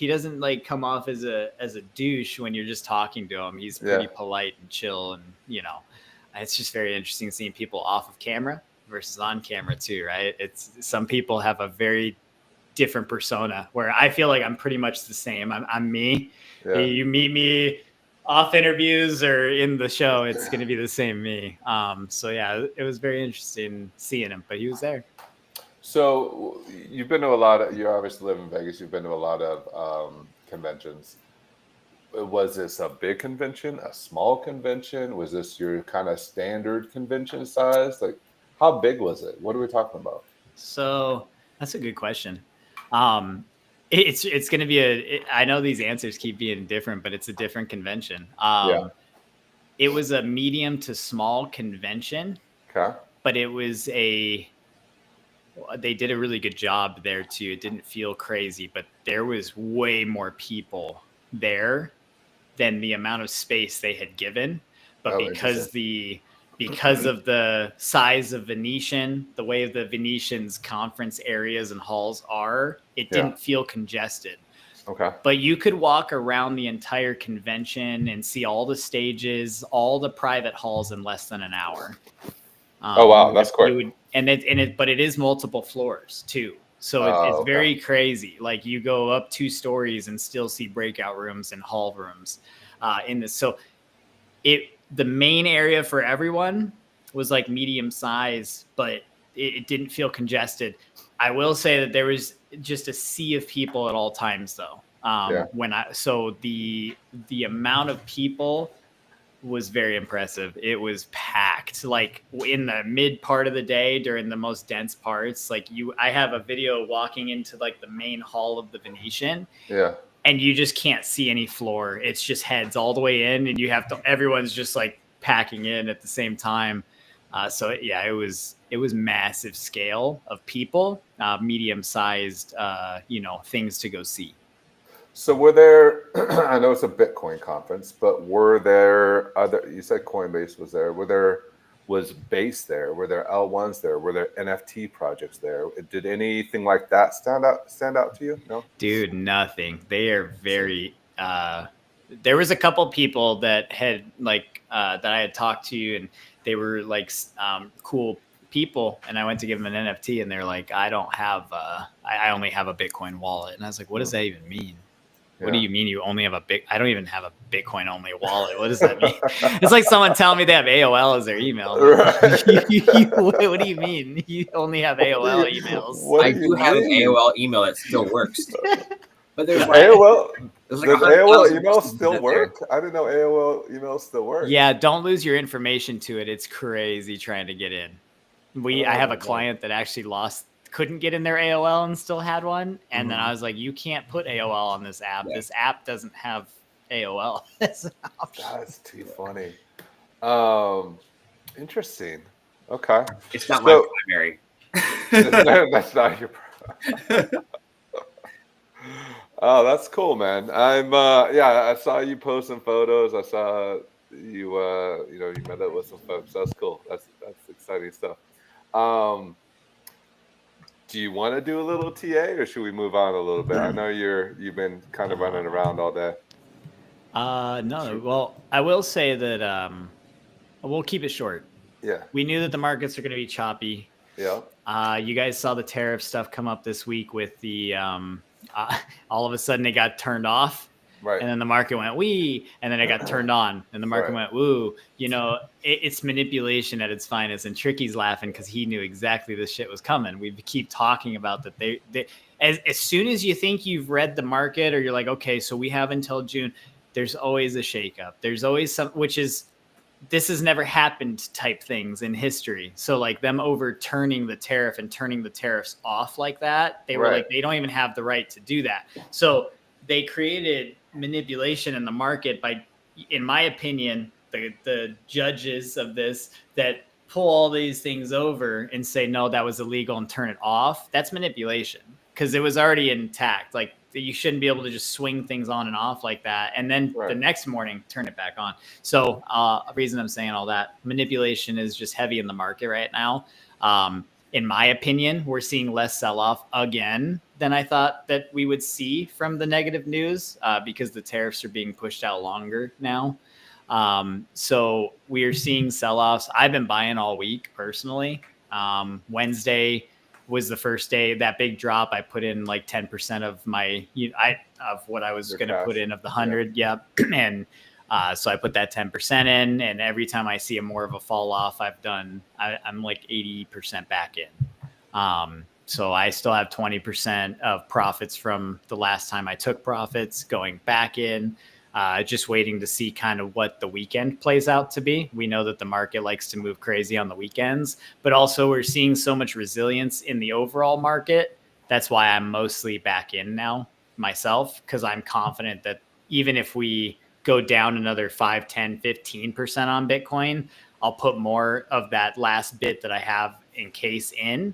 doesn't come off as a douche when you're just talking to him. He's pretty polite and chill, and it's just very interesting seeing people off of camera versus on camera too, right? It's some people have a very different persona where I feel like I'm pretty much the same. I'm me. Yeah. You meet me off interviews or in the show, it's going to be the same me. So yeah, it was very interesting seeing him, but he was there. So you've been to you obviously live in Vegas. You've been to a lot of conventions. Was this a big convention, a small convention? Was this your kind of standard convention size? How big was it? What are we talking about? So that's a good question. It's going to be I know these answers keep being different, but it's a different convention. It was a medium to small convention. Okay. But they did a really good job there too. It didn't feel crazy, but there was way more people there than the amount of space they had given. But because of the size of Venetian, the way the Venetian's conference areas and halls are, it didn't feel congested. Okay. But you could walk around the entire convention and see all the stages, all the private halls in less than an hour. Oh wow, that's quick. But it is multiple floors too, so it's very crazy. You go up 2 stories and still see breakout rooms and hall rooms in this. So the main area for everyone was like medium size, but it didn't feel congested. I will say that there was just a sea of people at all times, though. The amount of people was very impressive. It was packed, like in the mid part of the day during the most dense parts. Like I have a video walking into like the main hall of the Venetian. Yeah. And you just can't see any floor. It's just heads all the way in, and you have to. Everyone's just like packing in at the same time. It was massive scale of people, medium sized, things to go see. So were there? I know it's a Bitcoin conference, but were there other? You said Coinbase was there. Was Base there? Were there L1s there? Were there NFT projects there? Did anything like that stand out to you? No, dude, nothing. They are very. There was a couple people that had that I had talked to, and they were like cool people, and I went to give them an NFT, and they're like, I don't have. I only have a Bitcoin wallet, and I was like, what does that even mean? What do you mean you only have I don't even have a Bitcoin only wallet. What does that mean? It's like someone telling me they have AOL as their email. Right. What do you mean? You only have AOL emails. I do have an AOL email that still works. But there's AOL. Does like AOL email still work? I didn't know AOL email still work. Yeah, don't lose your information to it. It's crazy trying to get in. I have a client that actually couldn't get in their AOL and still had one. And then I was like, you can't put AOL on this app. Yeah. This app doesn't have AOL. That's too funny. Interesting. Okay. It's not my primary. That's not your Oh, that's cool, man. I saw you post some photos. I saw you you met up with some folks. That's cool. That's exciting stuff. Um, do you want to do a little TA or should we move on a little bit? I know you've been kind of running around all day. No. Well, I will say that we'll keep it short. Yeah. We knew that the markets are going to be choppy. Yeah. You guys saw the tariff stuff come up this week with the all of a sudden it got turned off. Right. And then the market went wee, and then it got turned on, and the market Right. went woo. You know, it's manipulation at its finest. And Tricky's laughing because he knew exactly this shit was coming. We keep talking about that. They as soon as you think you've read the market, or you're like, okay, so we have until June. There's always a shakeup. There's always some, which is this has never happened type things in history. So like them overturning the tariff and turning the tariffs off like that, they were Right. like, they don't even have the right to do that. So they created manipulation in the market by, in my opinion, the judges of this that pull all these things over and say, no, that was illegal and turn it off. That's manipulation because it was already intact. Like you shouldn't be able to just swing things on and off like that. And then Right. the next morning, turn it back on. So the reason I'm saying all that, manipulation is just heavy in the market right now. In my opinion, we're seeing less sell-off again than I thought that we would see from the negative news because the tariffs are being pushed out longer now. So we are seeing sell-offs. I've been buying all week personally. Wednesday was the first day, that big drop. I put in like 10% of my, of what I was Your going to cash. put in of the 100. Yep. And so I put that 10% in, and every time I see a more of a fall off, I'm like 80% back in. So I still have 20% of profits from the last time I took profits going back in. Just waiting to see kind of what the weekend plays out to be. We know that the market likes to move crazy on the weekends, but also we're seeing so much resilience in the overall market. That's why I'm mostly back in now myself, because I'm confident that even if we go down another 5, 10, 15% on Bitcoin, I'll put more of that last bit that I have in case in,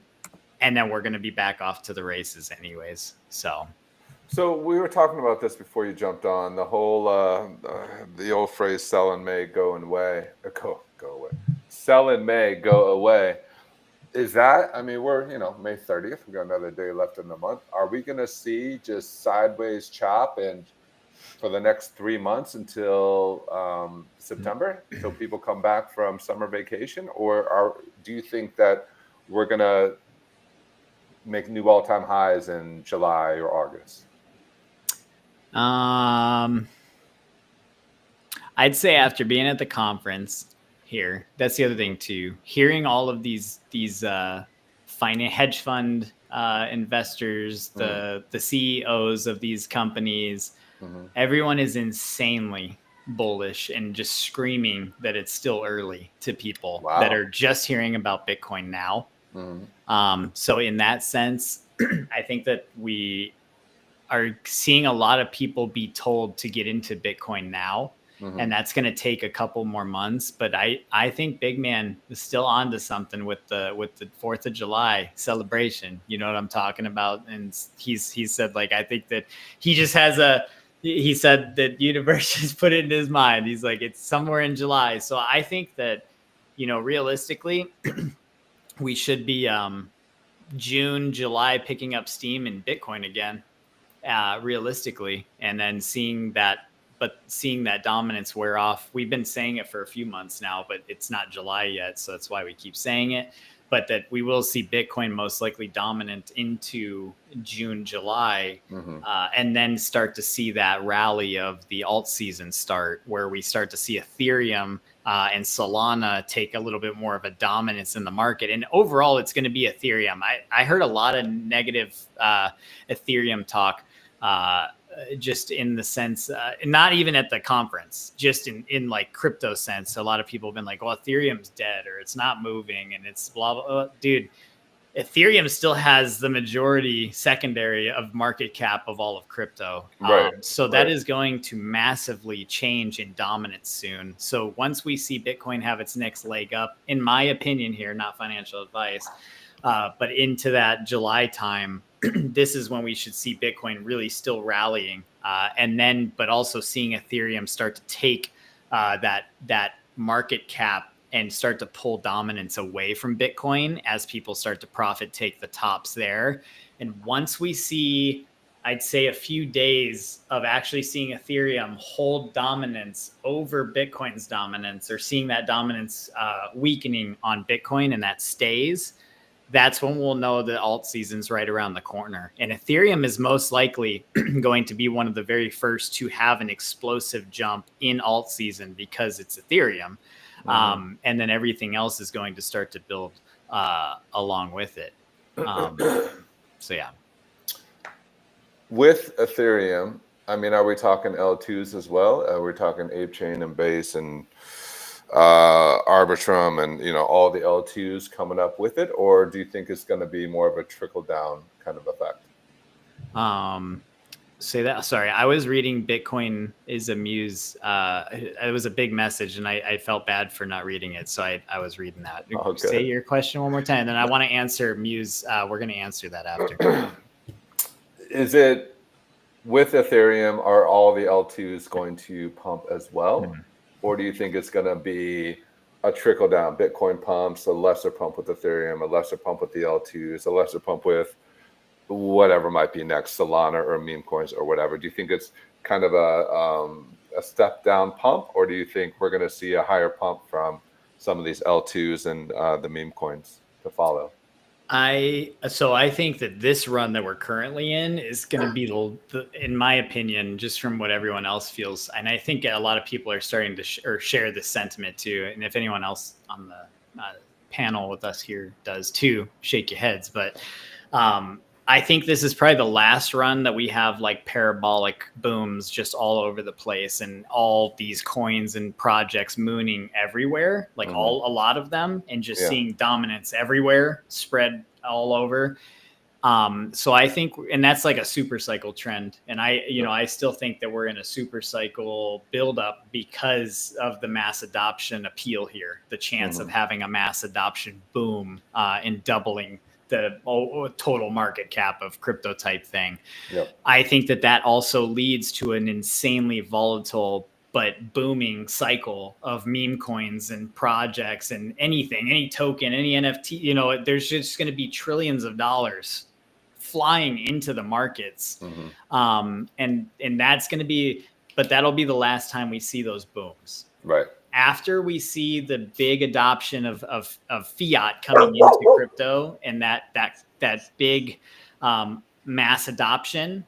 and then we're going to be back off to the races anyways. So we were talking about this before you jumped on, the whole the old phrase "sell in May, go away." Go away. Sell in May, go away. Is that? I mean, we're May 30th. We got another day left in the month. Are we going to see just sideways chop and for the next 3 months until September, until people come back from summer vacation, or do you think that we're going to make new all-time highs in July or August? I'd say after being at the conference here, that's the other thing too. Hearing all of these hedge fund investors, the CEOs of these companies, everyone is insanely bullish and just screaming that it's still early to people that are just hearing about Bitcoin now. So in that sense, I think that we are seeing a lot of people be told to get into Bitcoin now. And that's going to take a couple more months. But I think Big Man is still onto something with the 4th of July celebration. You know what I'm talking about? And he said, like, I think that he just has he said that universe just put it in his mind. He's like, it's somewhere in July. So I think that, realistically, we should be June, July picking up steam in Bitcoin again, realistically, and then seeing that dominance wear off. We've been saying it for a few months now, but it's not July yet, so that's why we keep saying it. But that we will see Bitcoin most likely dominant into June, July, and then start to see that rally of the alt season start, where we start to see Ethereum and Solana take a little bit more of a dominance in the market. And overall, it's going to be Ethereum. I heard a lot of negative Ethereum talk, just in the sense, not even at the conference, just in like crypto sense. A lot of people have been like, well, Ethereum's dead, or it's not moving, and it's blah, blah, blah. Dude, Ethereum still has the majority secondary of market cap of all of crypto. So that is going to massively change in dominance soon. So once we see Bitcoin have its next leg up, in my opinion here, not financial advice, but into that July time, this is when we should see Bitcoin really still rallying, and then but also seeing Ethereum start to take that market cap and start to pull dominance away from Bitcoin as people start to profit take the tops there. And once we see, I'd say, a few days of actually seeing Ethereum hold dominance over Bitcoin's dominance, or seeing that dominance weakening on Bitcoin, and that stays, that's when we'll know the alt season's right around the corner. And Ethereum is most likely going to be one of the very first to have an explosive jump in alt season because it's Ethereum. And then everything else is going to start to build along with it. So yeah. With Ethereum, I mean, are we talking L2s as well? We're talking ApeChain and Base and Arbitrum and, you know, all the L2s coming up with it? Or do you think it's going to be more of a trickle down kind of effect? Say that. Sorry, I was reading Bitcoin is a Muse. It was a big message, and I felt bad for not reading it, so I was reading that. Okay. Say your question one more time, and then I want to answer Muse. We're going to answer that after. Is it with Ethereum? Are all the L2s going to pump as well, or do you think it's going to be a trickle down? Bitcoin pumps, a lesser pump with Ethereum, a lesser pump with the L2s, a lesser pump with whatever might be next, Solana or meme coins or whatever. Do you think it's kind of a step down pump, or do you think we're going to see a higher pump from some of these L2s and the meme coins to follow? I think that this run that we're currently in is going to be in my opinion, just from what everyone else feels, and I think a lot of people are starting to share this sentiment too. And if anyone else on the panel with us here does too, shake your heads. But I think this is probably the last run that we have like parabolic booms just all over the place, and all these coins and projects mooning everywhere, like a lot of them, and just seeing dominance everywhere spread all over. So I think, and that's like a super cycle trend. And I still think that we're in a super cycle buildup because of the mass adoption appeal here, the chance of having a mass adoption boom and doubling the total market cap of crypto type thing. Yep. I think that also leads to an insanely volatile but booming cycle of meme coins and projects and anything, any token, any NFT. You know, there's just going to be trillions of dollars flying into the markets. And that's going to be, but that'll be the last time we see those booms. Right. After we see the big adoption of fiat coming into crypto, and that big mass adoption,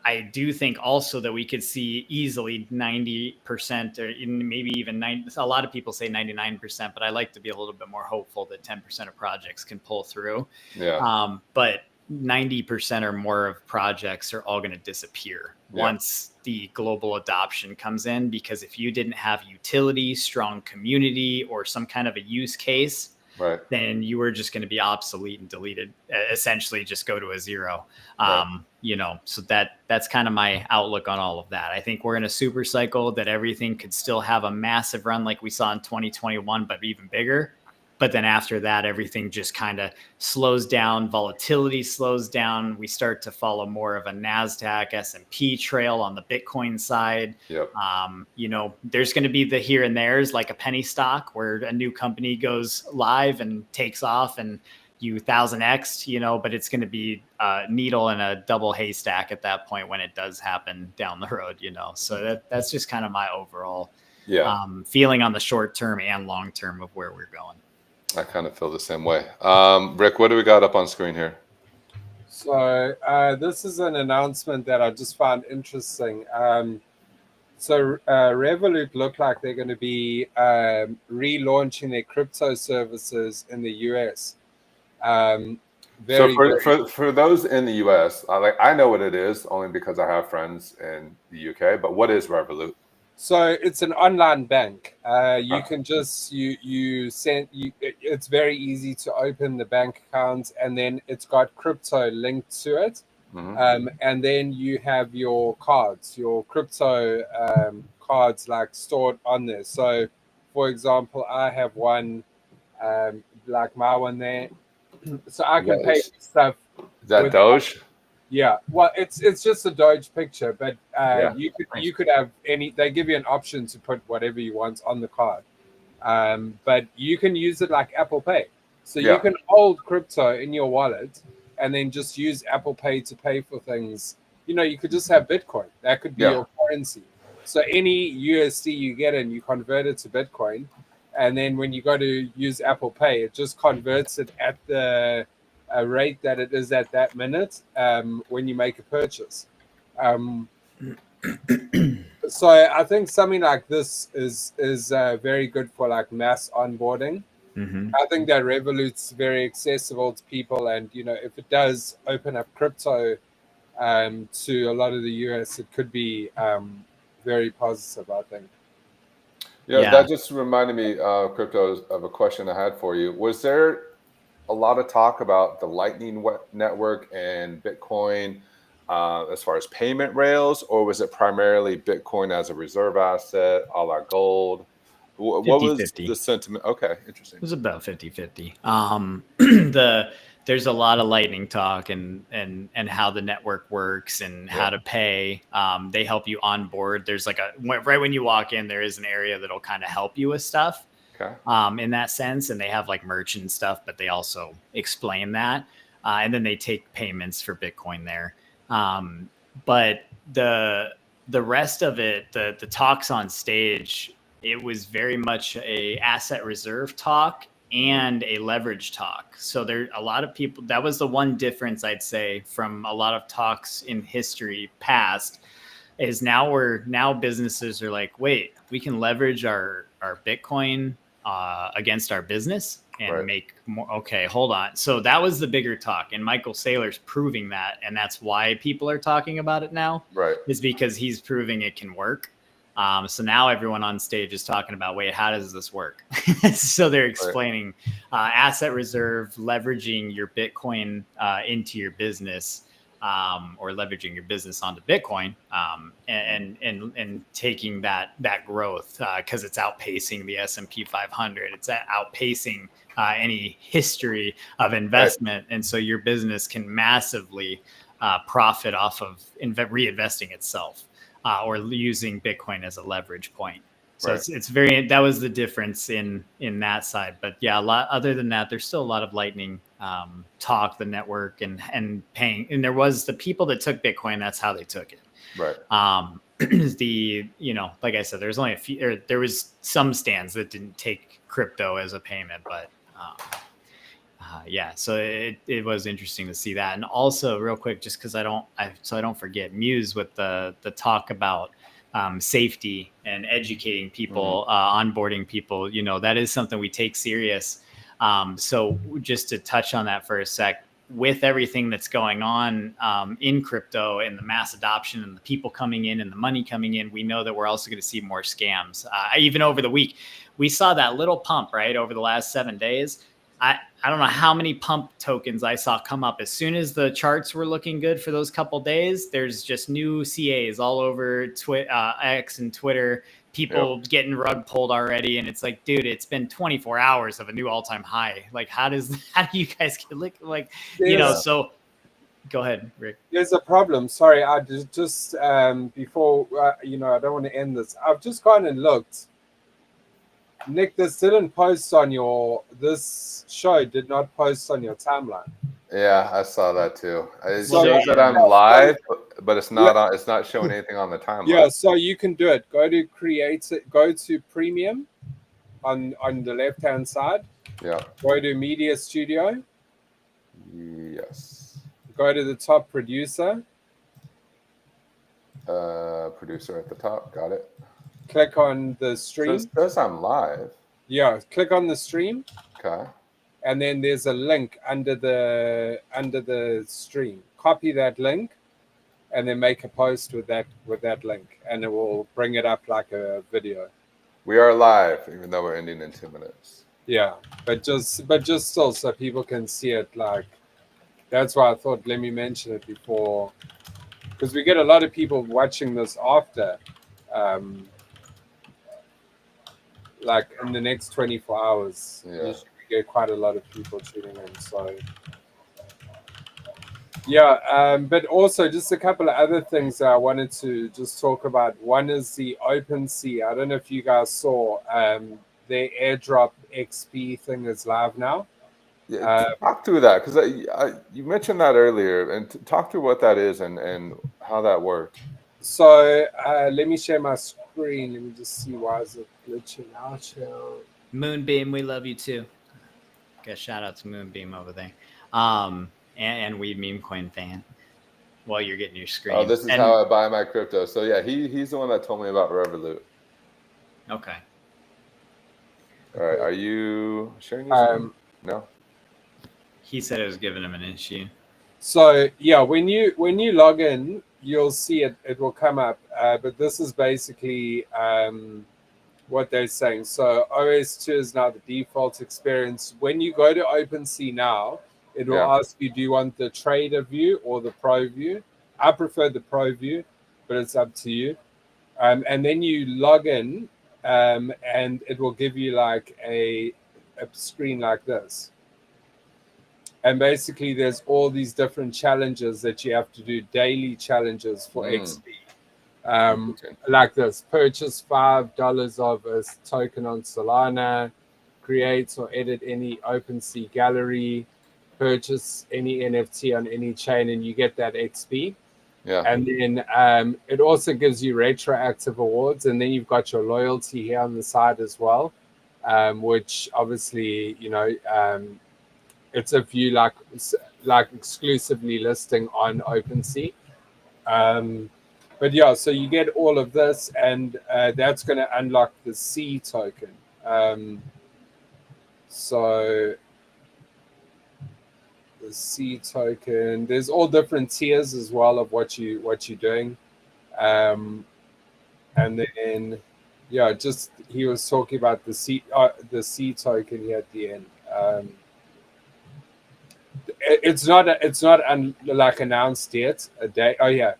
I do think also that we could see easily 90%, or maybe even 90%. A lot of people say 99%, but I like to be a little bit more hopeful that 10% of projects can pull through. Yeah. But 90% or more of projects are all going to disappear once the global adoption comes in, because if you didn't have utility, strong community, or some kind of a use case, then you were just going to be obsolete and deleted, essentially just go to a zero. You know, so that's kind of my outlook on all of that. I think we're in a super cycle that everything could still have a massive run like we saw in 2021, but even bigger. But then after that, everything just kind of slows down. Volatility slows down. We start to follow more of a NASDAQ, S&P trail on the Bitcoin side. Yep. You know, there's going to be the here and there's, like a penny stock where a new company goes live and takes off and you 1000x, you know, but it's going to be a needle in a double haystack at that point when it does happen down the road, you know. So that's just kind of my overall feeling on the short term and long term of where we're going. I kind of feel the same way. Rick, what do we got up on screen here? So this is an announcement that I just found interesting. So Revolut look like they're going to be relaunching their crypto services in the US. For those in the US, I know what it is only because I have friends in the UK. But what is Revolut? So it's an online bank. You can just it's very easy to open the bank account, and then it's got crypto linked to it. And then you have your cards, your crypto cards, like stored on there. So, for example, I have one, like my one there. So I can pay stuff. Is that Doge? Yeah, well, it's just a Doge picture, but Yeah. you could have any. They give you an option to put whatever you want on the card, but you can use it like Apple Pay. So Yeah. you can hold crypto in your wallet and then just use Apple Pay to pay for things. You know, you could just have Bitcoin. That could be Yeah. your currency. So any USD you get in, you convert it to Bitcoin, and then when you go to use Apple Pay, it just converts it at the rate that it is at that minute when you make a purchase. So I think something like this is very good for like mass onboarding. I think that Revolut's very accessible to people, and you know, if it does open up crypto to a lot of the US, it could be very positive, I think. Yeah, that just reminded me, crypto, of a question I had for you. Was there a lot of talk about the Lightning Network and Bitcoin as far as payment rails, or was it primarily Bitcoin as a reserve asset, a la gold? What was 50-50. the sentiment? Okay, interesting. It was about 50-50. There's a lot of Lightning talk and how the network works and how to pay. They help you onboard. There's like right when you walk in, there is an area that'll kind of help you with stuff. Okay. In that sense, and they have like merchant stuff, but they also explain that, and then they take payments for Bitcoin there. But the rest of it, the talks on stage, it was very much a asset reserve talk and a leverage talk. So there a lot of people, that was the one difference I'd say from a lot of talks in history past, is now businesses are like, wait, we can leverage our Bitcoin against our business and make more. Okay, hold on. So that was the bigger talk, and Michael Saylor's proving that, and that's why people are talking about it now. Right. Is because he's proving it can work. So now everyone on stage is talking about, wait, how does this work? So they're explaining asset reserve, leveraging your Bitcoin into your business, or leveraging your business onto Bitcoin, and taking that growth because it's outpacing the S&P 500. It's outpacing any history of investment, and so your business can massively profit off of reinvesting itself. Or using Bitcoin as a leverage point. So it's very, that was the difference in that side. But yeah, a lot, other than that, there's still a lot of Lightning talk, the network and paying. And there was the people that took Bitcoin, that's how they took it. Right. Like I said, there's only a few, there was some stands that didn't take crypto as a payment, but so it was interesting to see that. And also real quick, just because I don't forget, Muse with the talk about safety and educating people, onboarding people, that is something we take serious. So just to touch on that for a sec, with everything that's going on in crypto and the mass adoption and the people coming in and the money coming in, we know that we're also going to see more scams. Even over the week, we saw that little pump, right, over the last 7 days. I don't know how many pump tokens I saw come up. As soon as the charts were looking good for those couple days, there's just new CAs all over X and Twitter, people getting rug pulled already. And it's like, dude, it's been 24 hours of a new all-time high. Like, how do you guys get so go ahead, Rick. There's a problem. Sorry, I just before, I don't want to end this. I've just gone and looked. Nick, this show did not post on your timeline. Yeah, I saw that too. It shows that I'm live, but it's not it's not showing anything on the timeline. Yeah, so you can do it. Go to Premium on the left-hand side. Yeah. Go to Media Studio. Yes. Go to the top producer. Producer at the top. Got it. Click on the stream. It says I'm live. Yeah, click on the stream. Okay. And then there's a link under the stream. Copy that link, and then make a post with that link, and it will bring it up like a video. We are live, even though we're ending in 2 minutes. Yeah, but just still, so people can see it. Like, that's why I thought let me mention it before, because we get a lot of people watching this after. Like in the next 24 hours, we get quite a lot of people tuning in. So But also just a couple of other things that I wanted to just talk about. One is the OpenSea. I don't know if you guys saw their airdrop XP thing is live now. Yeah, talk through that because you mentioned that earlier, and talk through what that is and how that works. So let me share my screen. Let me just see why is it glitching out here. Moonbeam, we love you too. Okay, shout out to Moonbeam over there. And we meme coin fan while you're getting your screen. Oh, this is how I buy my crypto. So yeah, he's the one that told me about Revolut. Okay. All right, are you sharing your screen? No. He said it was giving him an issue. So yeah, when you log in, you'll see it will come up. But this is basically what they're saying. So OS2 is now the default experience. When you go to OpenSea now, it will ask you, do you want the trader view or the pro view? I prefer the pro view, but it's up to you. And then you log in, and it will give you like a screen like this. And basically, there's all these different challenges that you have to do, daily challenges for XP. Like this: purchase $5 of a token on Solana, create or edit any OpenSea gallery, purchase any NFT on any chain, and you get that XP. Yeah. And then it also gives you retroactive awards, and then you've got your loyalty here on the side as well, which obviously, it's a view like exclusively listing on OpenSea. But yeah, so you get all of this, and that's going to unlock the C token. So the C token, there's all different tiers as well of what you're doing. And then just he was talking about the C token here at the end. It's not like announced yet a day. Oh yeah,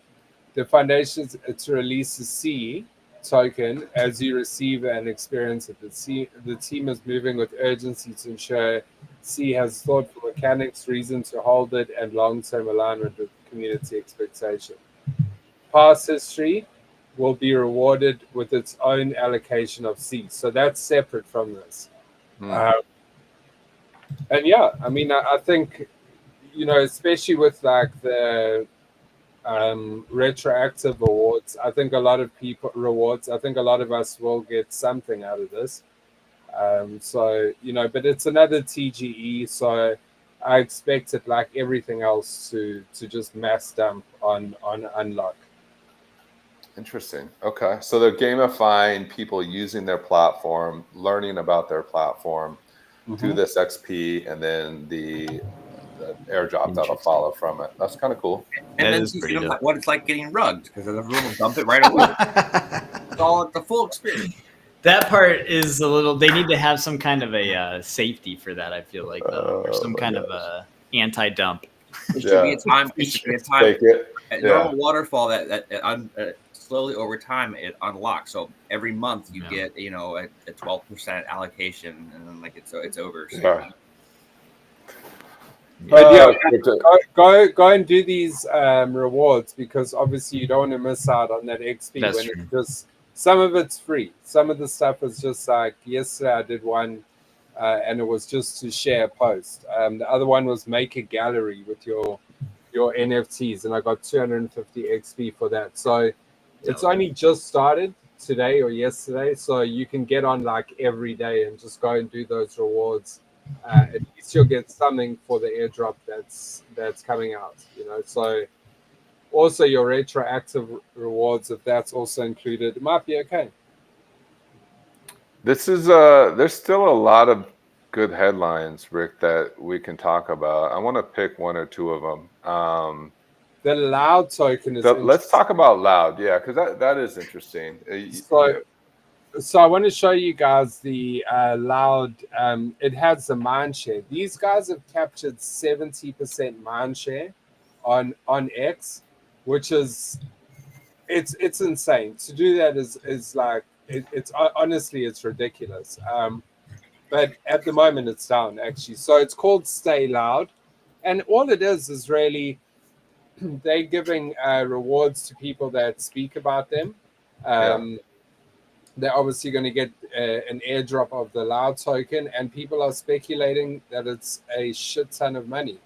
the foundations to release the C token as you receive and experience it. The team is moving with urgency to ensure C has thoughtful mechanics, reason to hold it, and long-term alignment with community expectation. Past history will be rewarded with its own allocation of C, so that's separate from this. And yeah, I mean, I think, especially with like the retroactive awards, I think a lot of us will get something out of this. So, but it's another TGE, so I expect it, like everything else, to just mass dump on Unlock. Interesting. Okay. So they're gamifying people using their platform, learning about their platform through this XP, and then the airdrop that'll follow from it. That's kind of cool. And then you know what it's like getting rugged, because everyone will dump it right away. It's all the full experience. That part is a little. They need to have some kind of a safety for that. I feel like, though, or some kind of a anti-dump. It should be a time. It should be a time. Take it. A normal waterfall that slowly over time it unlocks. So every month you get a 12% allocation, and then it's over. So, But go and do these rewards, because obviously you don't want to miss out on that XP. That's when true. it's just, some of it's free. Some of the stuff is just like, yesterday I did one, and it was just to share a post. The other one was make a gallery with your NFTs, and I got 250 XP for that. So it's only just started today or yesterday, so you can get on like every day and just go and do those rewards. At least you'll get something for the airdrop that's coming out, so also your retroactive rewards, if that's also included, it might be okay. This is there's still a lot of good headlines, Rick, that we can talk about. I want to pick one or two of them. The Loud token is let's talk about Loud, because that is interesting. So I want to show you guys the Loud. It has the mind share. These guys have captured 70% mind share on X, which is it's insane. To do that is like it's honestly, it's ridiculous. But at the moment it's down, actually. So it's called Stay Loud, and all it is really they're giving rewards to people that speak about them. They're obviously going to get an airdrop of the Loud token, and people are speculating that it's a shit ton of money.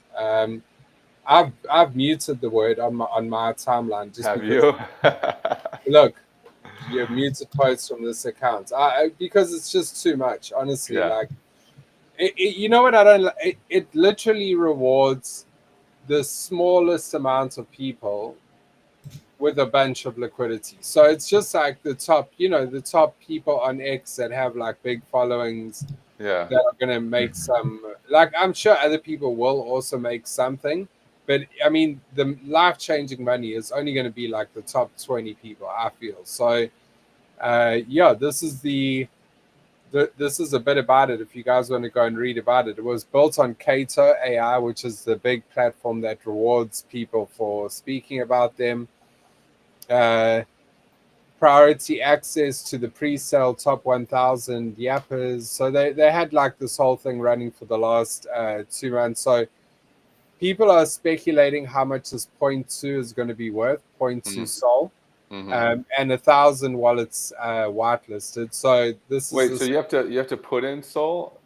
I've muted the word on my timeline. Just Have because, you? Look, you've muted posts from this account because it's just too much. Honestly, Yeah. like you know what I don't like? It literally rewards the smallest amount of people with a bunch of liquidity. So it's just like the top people on X that have like big followings Yeah. that are going to make some, like, I'm sure other people will also make something, but I mean, the life-changing money is only going to be like the top 20 people, I feel. So yeah, this is this is a bit about it. If you guys want to go and read about it, it was built on Kato AI, which is the big platform that rewards people for speaking about them. Priority access to the pre-sale top 1,000 yappers. So they had like this whole thing running for the last 2 months. So people are speculating how much this 0.2 is going to be worth, 0.2 Sol. And 1,000 wallets whitelisted. So this Wait, is so you have to put in Sol?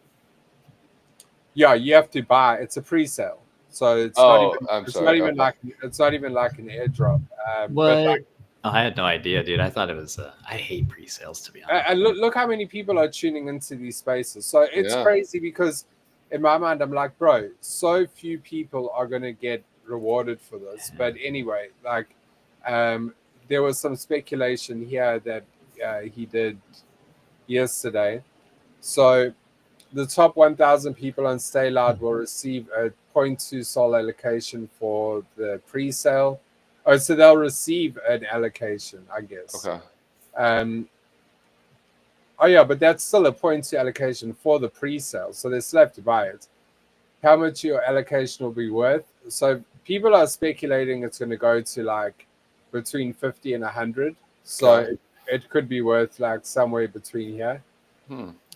Yeah, you have to buy. It's a pre-sale, so it's not even like an airdrop. What? But I had no idea, dude. I thought it was. I hate pre-sales, to be honest. and look how many people are tuning into these spaces. So it's crazy because in my mind, I'm like, bro, so few people are gonna get rewarded for this. But anyway, like, there was some speculation here that he did yesterday. So the top 1,000 people on Stay Loud will receive a 0.2 Sol allocation for the pre-sale. Oh, so they'll receive an allocation, I guess. Okay. Oh yeah, but that's still a 0.2 allocation for the pre-sale, so they still have to buy it. How much your allocation will be worth? So people are speculating it's going to go to like between 50 and 100. So it could be worth like somewhere between here.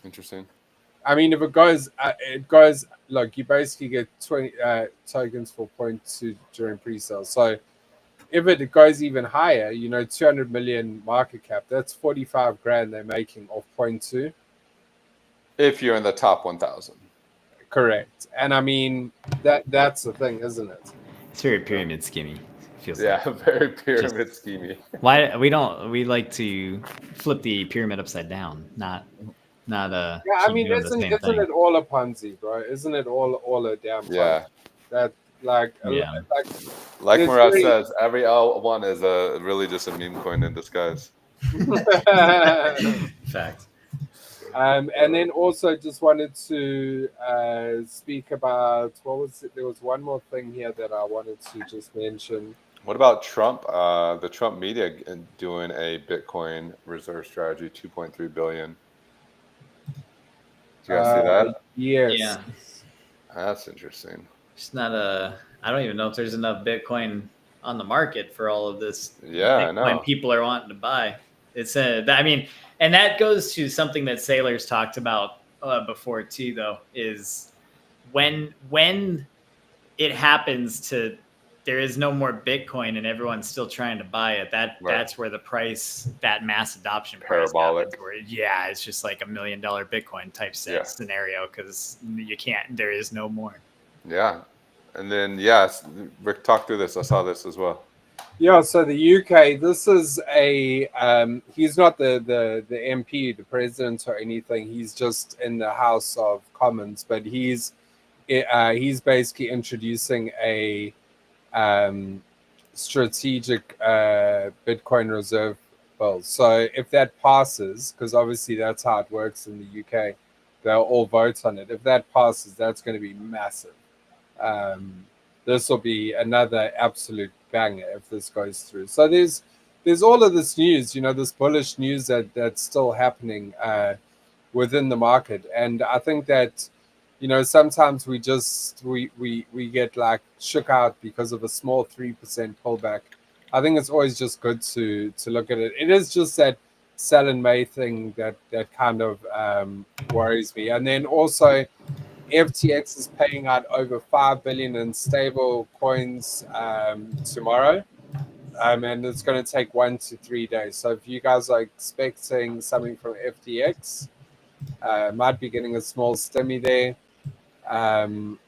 Interesting. I mean, if it goes, look, you basically get 20 tokens for 0.2 during pre-sale. So if it goes even higher, 200 million market cap, that's 45 grand they're making off 0.2. If you're in the top 1,000. Correct. And I mean, that's the thing, isn't it? It's very pyramid scheming. Feels Yeah, like. very pyramid scheming. Why we like to flip the pyramid upside down, not Yeah, I mean, isn't it all a Ponzi, bro? Isn't it all a damn Ponzi? Yeah. That like Like there's Murat really- says, every L1 is really just a meme coin in disguise. Fact. And then also just wanted to speak about what was it? There was one more thing here that I wanted to just mention. What about Trump? The Trump media doing a Bitcoin reserve strategy, 2.3 billion. Do you guys see that? Yes. Yeah. That's interesting. It's not I don't even know if there's enough Bitcoin on the market for all of this. Yeah, I Bitcoin know. people are wanting to buy. It's I mean, and that goes to something that Sailors talked about before too, though, is when it happens to there is no more Bitcoin and everyone's still trying to buy it. That's where the price, that mass adoption price Parabolic. happens, where, yeah, it's just like $1 million Bitcoin type scenario because you can't. There is no more. Yeah. And then, yes, Rick, talk through this. I saw this as well. Yeah, so the UK, this is a he's not the MP, the president or anything. He's just in the House of Commons, but he's basically introducing a strategic Bitcoin reserve bill. So if that passes, because obviously that's how it works in the UK, they'll all vote on it. If that passes, that's going to be massive. This will be another absolute banger if this goes through. So there's all of this news, this bullish news that's still happening within the market, and I think that sometimes we get like shook out because of a small 3% pullback. I think it's always just good to look at it. It is just that sell in May thing that kind of worries me, and then also FTX is paying out over 5 billion in stable coins tomorrow. And it's going to take 1 to 3 days. So if you guys are expecting something from FTX, might be getting a small stimmy there. And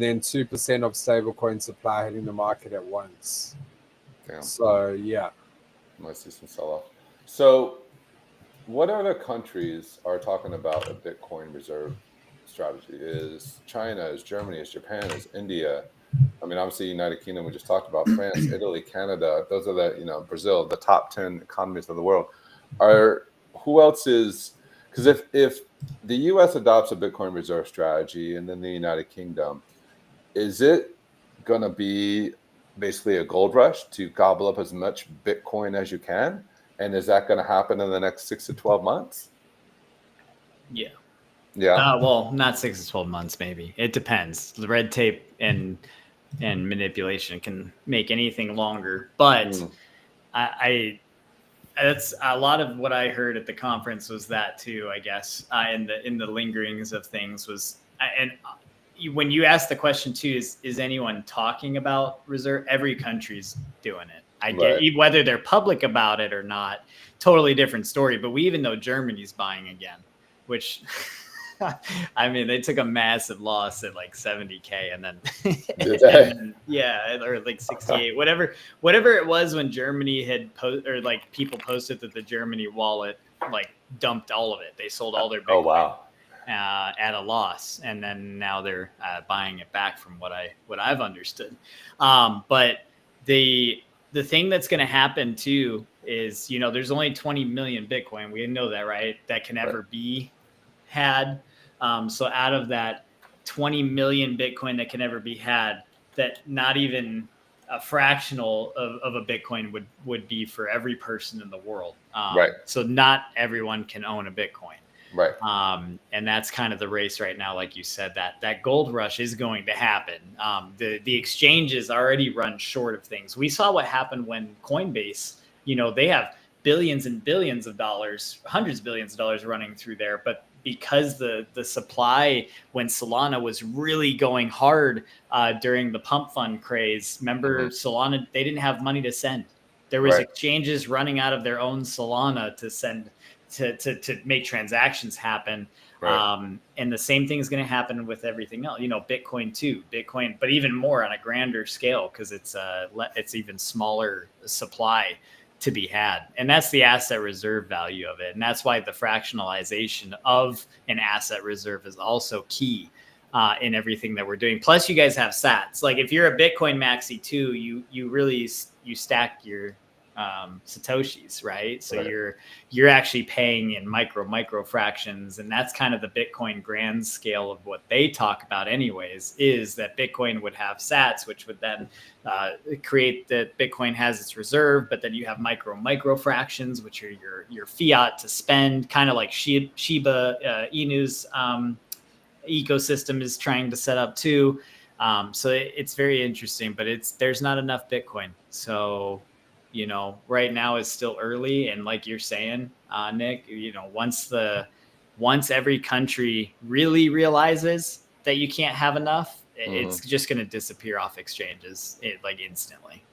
then 2% of stablecoin supply hitting the market at once. Damn. So, yeah. Might see some sell-off. So what other countries are talking about a Bitcoin reserve strategy? Is China, is Germany, is Japan, is India? I mean, obviously, United Kingdom, we just talked about France, Italy, Canada. Those are the, Brazil, the top 10 economies of the world. Who else is, because if the US adopts a Bitcoin reserve strategy and then the United Kingdom, is it going to be basically a gold rush to gobble up as much Bitcoin as you can? And is that going to happen in the next 6 to 12 months? Yeah. Yeah. Well, not 6 to 12 months, maybe. It depends. The red tape and manipulation can make anything longer. But I that's a lot of what I heard at the conference was that too, I guess, in the lingerings of things was, and when you ask the question too, is anyone talking about reserve? Every country's doing it. I get whether they're public about it or not, totally different story. But we even know Germany's buying again, which I mean, they took a massive loss at like 70K and then yeah, or like 68, whatever it was when Germany had people posted that the Germany wallet like dumped all of it. They sold all their Bitcoin. Oh wow. At a loss, and then now they're buying it back from what I've understood. But the thing that's going to happen too is, there's only 20 million Bitcoin. We know that, right? That can ever be had. So out of that 20 million Bitcoin that can ever be had, that not even a fractional of a Bitcoin would be for every person in the world. So not everyone can own a Bitcoin. Right. And that's kind of the race right now. Like you said, that gold rush is going to happen. The exchanges already run short of things. We saw what happened when Coinbase, they have billions and billions of dollars, hundreds of billions of dollars running through there. But because the supply, when Solana was really going hard during the pump fund craze, remember Solana, they didn't have money to send. There was exchanges running out of their own Solana to send to make transactions happen. And the same thing is going to happen with everything else, Bitcoin too, but even more on a grander scale, because it's even smaller supply to be had. And that's the asset reserve value of it. And that's why the fractionalization of an asset reserve is also key in everything that we're doing. Plus you guys have sats. Like if you're a Bitcoin maxi too, you really stack your Satoshis, right? So you're actually paying in micro fractions, and that's kind of the Bitcoin grand scale of what they talk about anyways, is that Bitcoin would have sats, which would then create that Bitcoin has its reserve, but then you have micro fractions, which are your fiat to spend, kind of like Shiba Inu's ecosystem is trying to set up too. So it's very interesting, but there's not enough Bitcoin. So right now is still early. And like you're saying, Nick, once every country really realizes that you can't have enough, it's just going to disappear off exchanges instantly.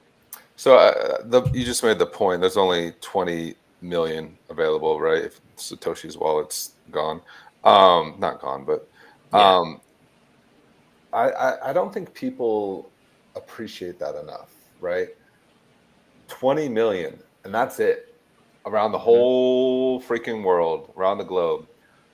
So you just made the point. There's only 20 million available, right? If Satoshi's wallet's gone, not gone, but I don't think people appreciate that enough, right? 20 million, and that's it, around the whole freaking world, around the globe.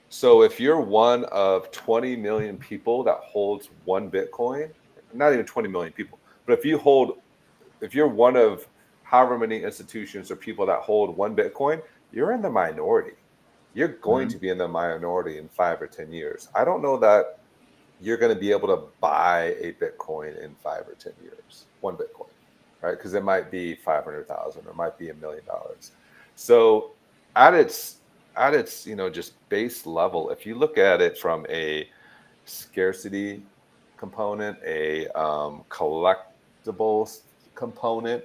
So if you're one of 20 million people that holds one Bitcoin, not even 20 million people, but if you're one of however many institutions or people that hold one Bitcoin, you're in the minority. You're going to be in the minority in 5 or 10 years. I don't know that you're going to be able to buy a Bitcoin in 5 or 10 years, one Bitcoin. Right, because it might be 500,000 or it might be $1 million. So at its just base level, if you look at it from a scarcity component, a collectibles component,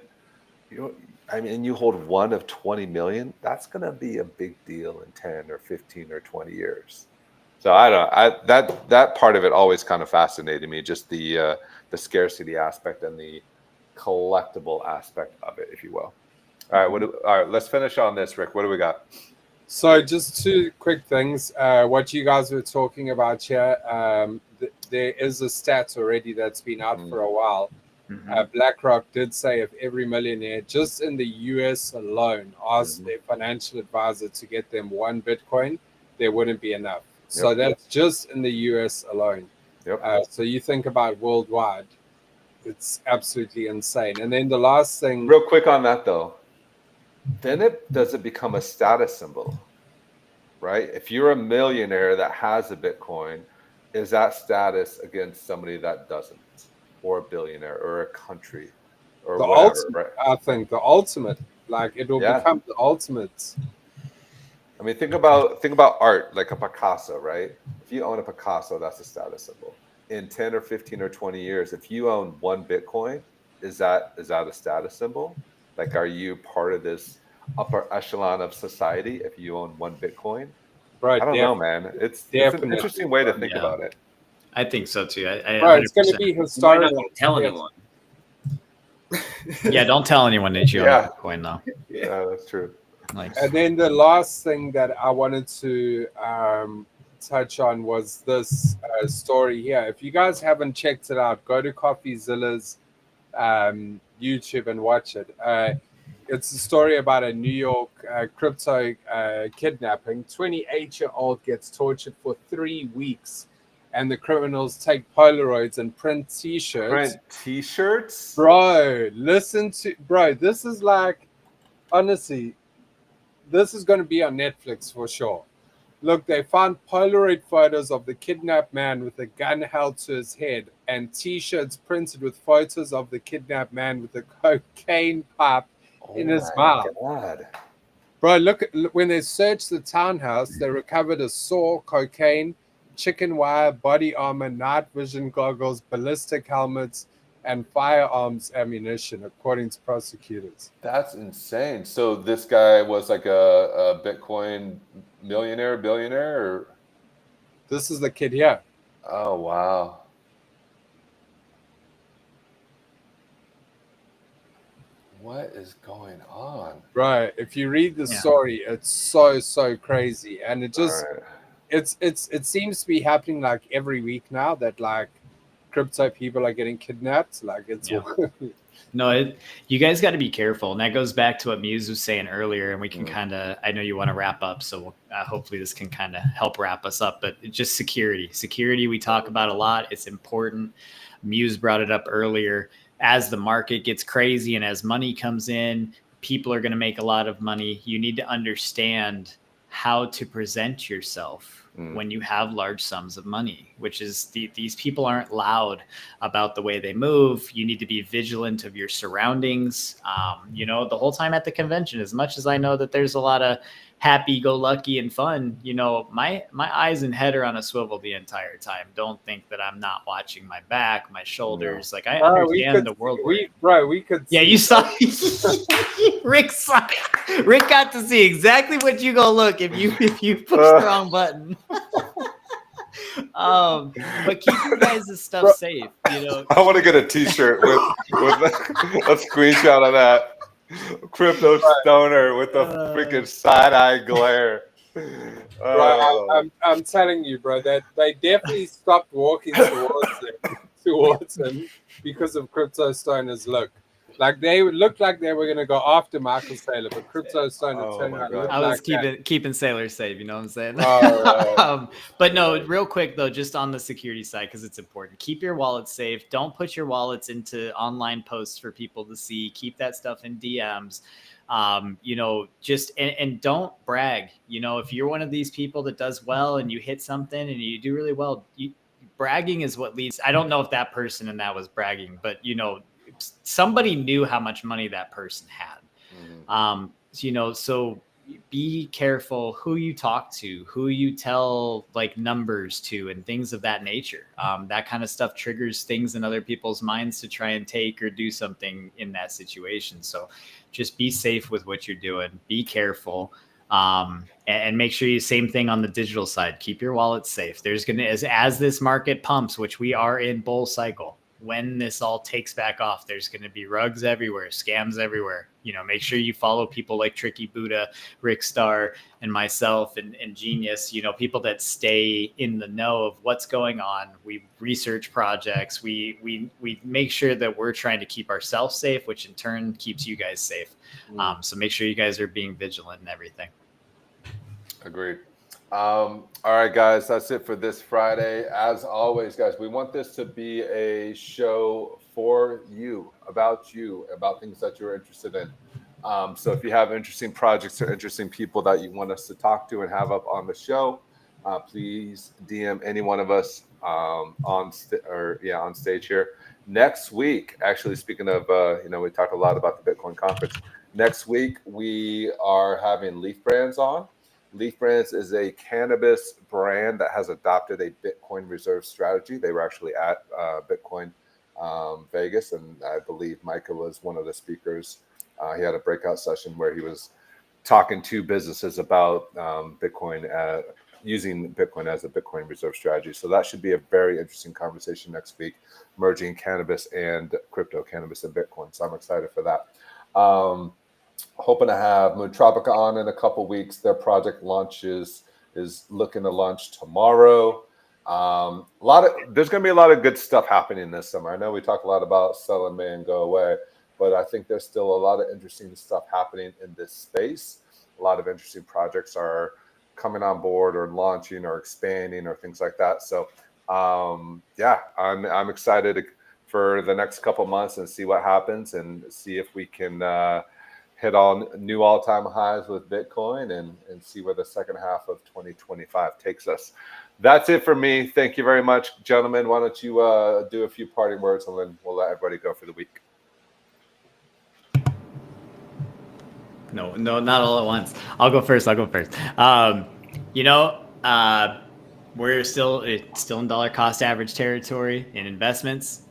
you hold one of 20 million, that's going to be a big deal in 10 or 15 or 20 years. So I don't. That part of it always kind of fascinated me. Just the scarcity aspect and the collectible aspect of it, if you will. All right. All right. Let's finish on this, Rick. What do we got? So just two quick things. What you guys were talking about here, there is a stat already that's been out for a while. BlackRock did say if every millionaire just in the US alone asked their financial advisor to get them one Bitcoin, there wouldn't be enough. So that's just in the US alone. So you think about worldwide, it's absolutely insane. And then the last thing, real quick on that though, then does it become a status symbol, right? If you're a millionaire that has a Bitcoin, is that status against somebody that doesn't, or a billionaire, or a country, or the whatever? ultimate, right? I think the ultimate, like it will become the ultimate. I mean, think about art, like a Picasso, right? If you own a Picasso, that's a status symbol. In 10 or 15 or 20 years, if you own one Bitcoin, is that a status symbol? Like, are you part of this upper echelon of society if you own one Bitcoin? Right. I don't know, man. It's an interesting way to think about it. I think so too. Right, it's going to be historic. You might not tell anyone. Yeah, don't tell anyone that you own a Bitcoin, though. Yeah, that's true. Like, And then the last thing that I wanted to touch on was this story here. If you guys haven't checked it out, go to CoffeeZilla's YouTube and watch it. It's a story about a New York crypto kidnapping. 28-year-old gets tortured for 3 weeks, and the criminals take Polaroids and print T-shirts. Print T-shirts, bro. This is like, honestly, this is going to be on Netflix for sure. Look, they found Polaroid photos of the kidnapped man with a gun held to his head and T-shirts printed with photos of the kidnapped man with a cocaine pipe in his mouth. God. Bro, look, when they searched the townhouse, they recovered a saw, cocaine, chicken wire, body armor, night vision goggles, ballistic helmets, and firearms ammunition, according to prosecutors. That's insane. So this guy was like a Bitcoin millionaire, billionaire, or? This is the kid here. Oh, wow. What is going on? Right. If you read the story, it's so crazy. And it just it seems to be happening like every week now that like crypto people are getting kidnapped. Like it's no, you guys got to be careful. And that goes back to what Muse was saying earlier. And we can kind of, I know you want to wrap up. So hopefully this can kind of help wrap us up. But just security we talk about a lot. It's important. Muse brought it up earlier. As the market gets crazy and as money comes in, people are going to make a lot of money. You need to understand how to present yourself when you have large sums of money, which is these people aren't loud about the way they move. You need to be vigilant of your surroundings. The whole time at the convention, as much as I know that there's a lot of happy-go-lucky and fun, my eyes and head are on a swivel the entire time. Don't think that I'm not watching my back, my shoulders. Like I understand the world. We could. Yeah, you saw. Rick saw. Rick got to see exactly what you go look if you push the wrong button. But keep your guys' stuff safe. I want to get a T-shirt with a screenshot of that. Crypto stoner with the freaking side-eye glare. Bro, I'm telling you, bro, that they definitely stopped walking towards him because of Crypto Stoner's look. Like they looked like they were gonna go after Michael Saylor, but Crypto Stoner turned out. I was keeping Sailor safe. You know what I'm saying? Right. But no, real quick though, just on the security side, because it's important. Keep your wallets safe. Don't put your wallets into online posts for people to see. Keep that stuff in DMs. And don't brag. If you're one of these people that does well and you hit something and you do really well, bragging is what leads. I don't know if that person and that was bragging, but somebody knew how much money that person had. So be careful who you talk to, who you tell like numbers to and things of that nature. That kind of stuff triggers things in other people's minds to try and take or do something in that situation. So just be safe with what you're doing. Be careful. And make sure you same thing on the digital side. Keep your wallet safe. There's gonna as this market pumps, which we are in bull cycle. When this all takes back off, there's going to be rugs everywhere, scams everywhere. Make sure you follow people like Tricky Buddha, Rick Starr, and myself and Genius, people that stay in the know of what's going on. We research projects. We make sure that we're trying to keep ourselves safe, which in turn keeps you guys safe. So make sure you guys are being vigilant and everything. Agreed. All right, guys, that's it for this Friday. As always, guys, we want this to be a show for you, about things that you're interested in. So if you have interesting projects or interesting people that you want us to talk to and have up on the show, please DM any one of us on stage here. Next week, actually, speaking of, we talked a lot about the Bitcoin conference. Next week, we are having Leaf Brands on. Leaf Brands is a cannabis brand that has adopted a Bitcoin reserve strategy. They were actually at Bitcoin Vegas, and I believe Micah was one of the speakers. He had a breakout session where he was talking to businesses about Bitcoin, using Bitcoin as a Bitcoin reserve strategy. So that should be a very interesting conversation next week, merging cannabis and crypto, cannabis and Bitcoin. So I'm excited for that. Hoping to have Mootropica on in a couple weeks. Their project launches is looking to launch tomorrow. There's going to be a lot of good stuff happening this summer. I know we talk a lot about sell in May and go away, but I think there's still a lot of interesting stuff happening in this space. A lot of interesting projects are coming on board or launching or expanding or things like that. So I'm excited for the next couple months and see what happens and see if we can hit on new all-time highs with Bitcoin and see where the second half of 2025 takes us. That's it for me. Thank you very much, gentlemen. Why don't you do a few parting words and then we'll let everybody go for the week. No, not all at once. I'll go first. We're still in dollar cost average territory in investments.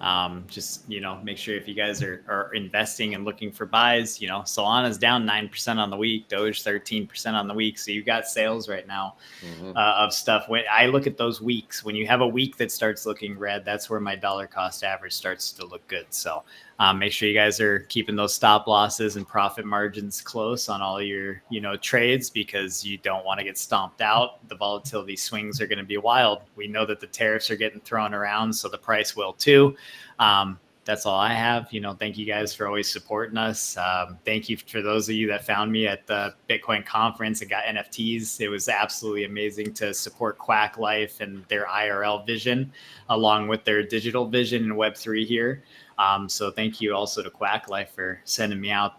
Just make sure if you guys are investing and looking for buys, Solana's down 9% on the week, Doge 13% on the week. So you've got sales right now of stuff. When I look at those weeks, when you have a week that starts looking red, that's where my dollar cost average starts to look good. So make sure you guys are keeping those stop losses and profit margins close on all your, trades, because you don't want to get stomped out. The volatility swings are going to be wild. We know that the tariffs are getting thrown around, so the price will too. That's all I have. Thank you guys for always supporting us. Thank you for those of you that found me at the Bitcoin conference and got NFTs. It was absolutely amazing to support Quack Life and their IRL vision, along with their digital vision and Web3 here. So thank you also to Quack Life for sending me out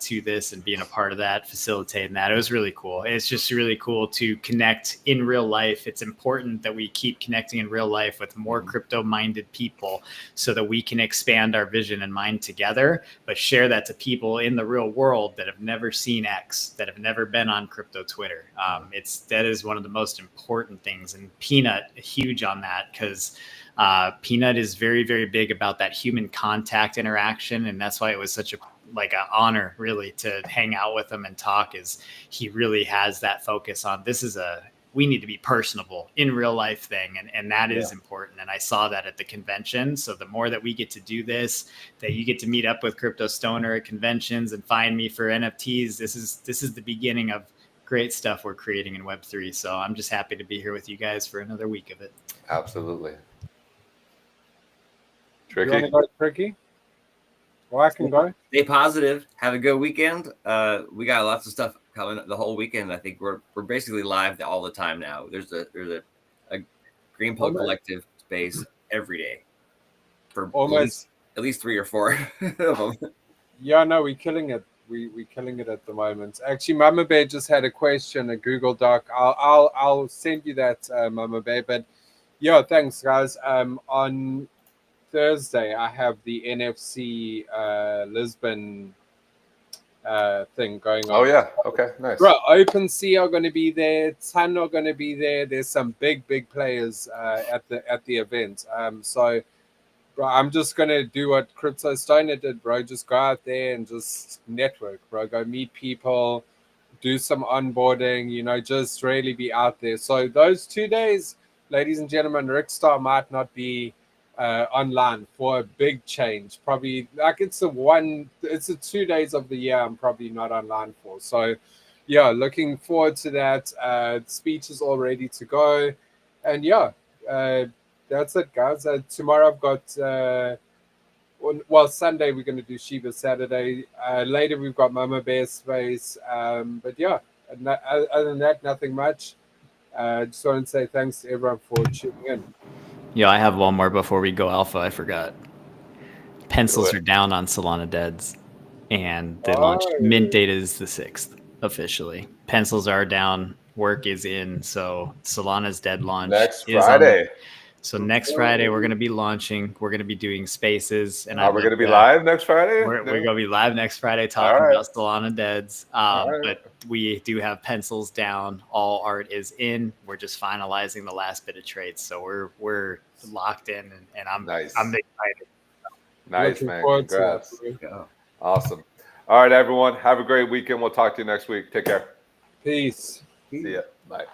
to this and being a part of that, facilitating that. It was really cool. It's just really cool to connect in real life. It's important that we keep connecting in real life with more crypto-minded people so that we can expand our vision and mind together, but share that to people in the real world that have never seen X, that have never been on crypto Twitter. That is one of the most important things. And Peanut, huge on that, because Peanut is very, very big about that human contact interaction. And that's why it was such an honor really to hang out with him and talk, is he really has that focus on we need to be personable in real life thing. And that is important. And I saw that at the convention. So the more that we get to do this, that you get to meet up with Crypto Stoner at conventions and find me for NFTs, this is the beginning of great stuff we're creating in Web3. So I'm just happy to be here with you guys for another week of it. Absolutely. Tricky? You want to go, Tricky? Well, I can go. Stay positive. Have a good weekend. We got lots of stuff coming the whole weekend. I think we're basically live all the time now. There's a Green Pill Collective space every day for at least 3 or 4 of them. Yeah, no, we're killing it. We're killing it at the moment. Actually, Mama Bear just had a question, a Google Doc. I'll send you that, Mama Bear. But yeah, thanks, guys. On Thursday, I have the NFC Lisbon thing going on. Oh yeah, okay, nice. Bro, OpenSea are going to be there. Ton are going to be there. There's some big players at the event. So, bro, I'm just going to do what Crypto Stoner did, bro. Just go out there and just network, bro. Go meet people, do some onboarding, you know, just really be out there. So those 2 days, ladies and gentlemen, Rickstar might not be online for a big change. Probably like it's the 2 days of the year I'm probably not online for. So yeah, looking forward to that. Speech is all ready to go. And yeah, that's it, guys. Tomorrow I've got Sunday we're going to do Shiva. Saturday later we've got Mama Bear Space. But yeah, other than that, nothing much. Just want to say thanks to everyone for tuning in. Yeah, I have one more before we go alpha. I forgot. Pencils are down on Solana Deads, and the launch mint date is the 6th officially. Pencils are down. Work is in. So Solana's dead launch Next is Friday. So next Friday we're going to be launching. We're going to be doing spaces, and we're going to be live next Friday. We're going to be live next Friday talking about Solana Deads. But we do have pencils down. All art is in. We're just finalizing the last bit of traits, so we're locked in, and I'm excited. Nice, man. Congrats. Awesome. All right, everyone. Have a great weekend. We'll talk to you next week. Take care. Peace. See ya. Bye.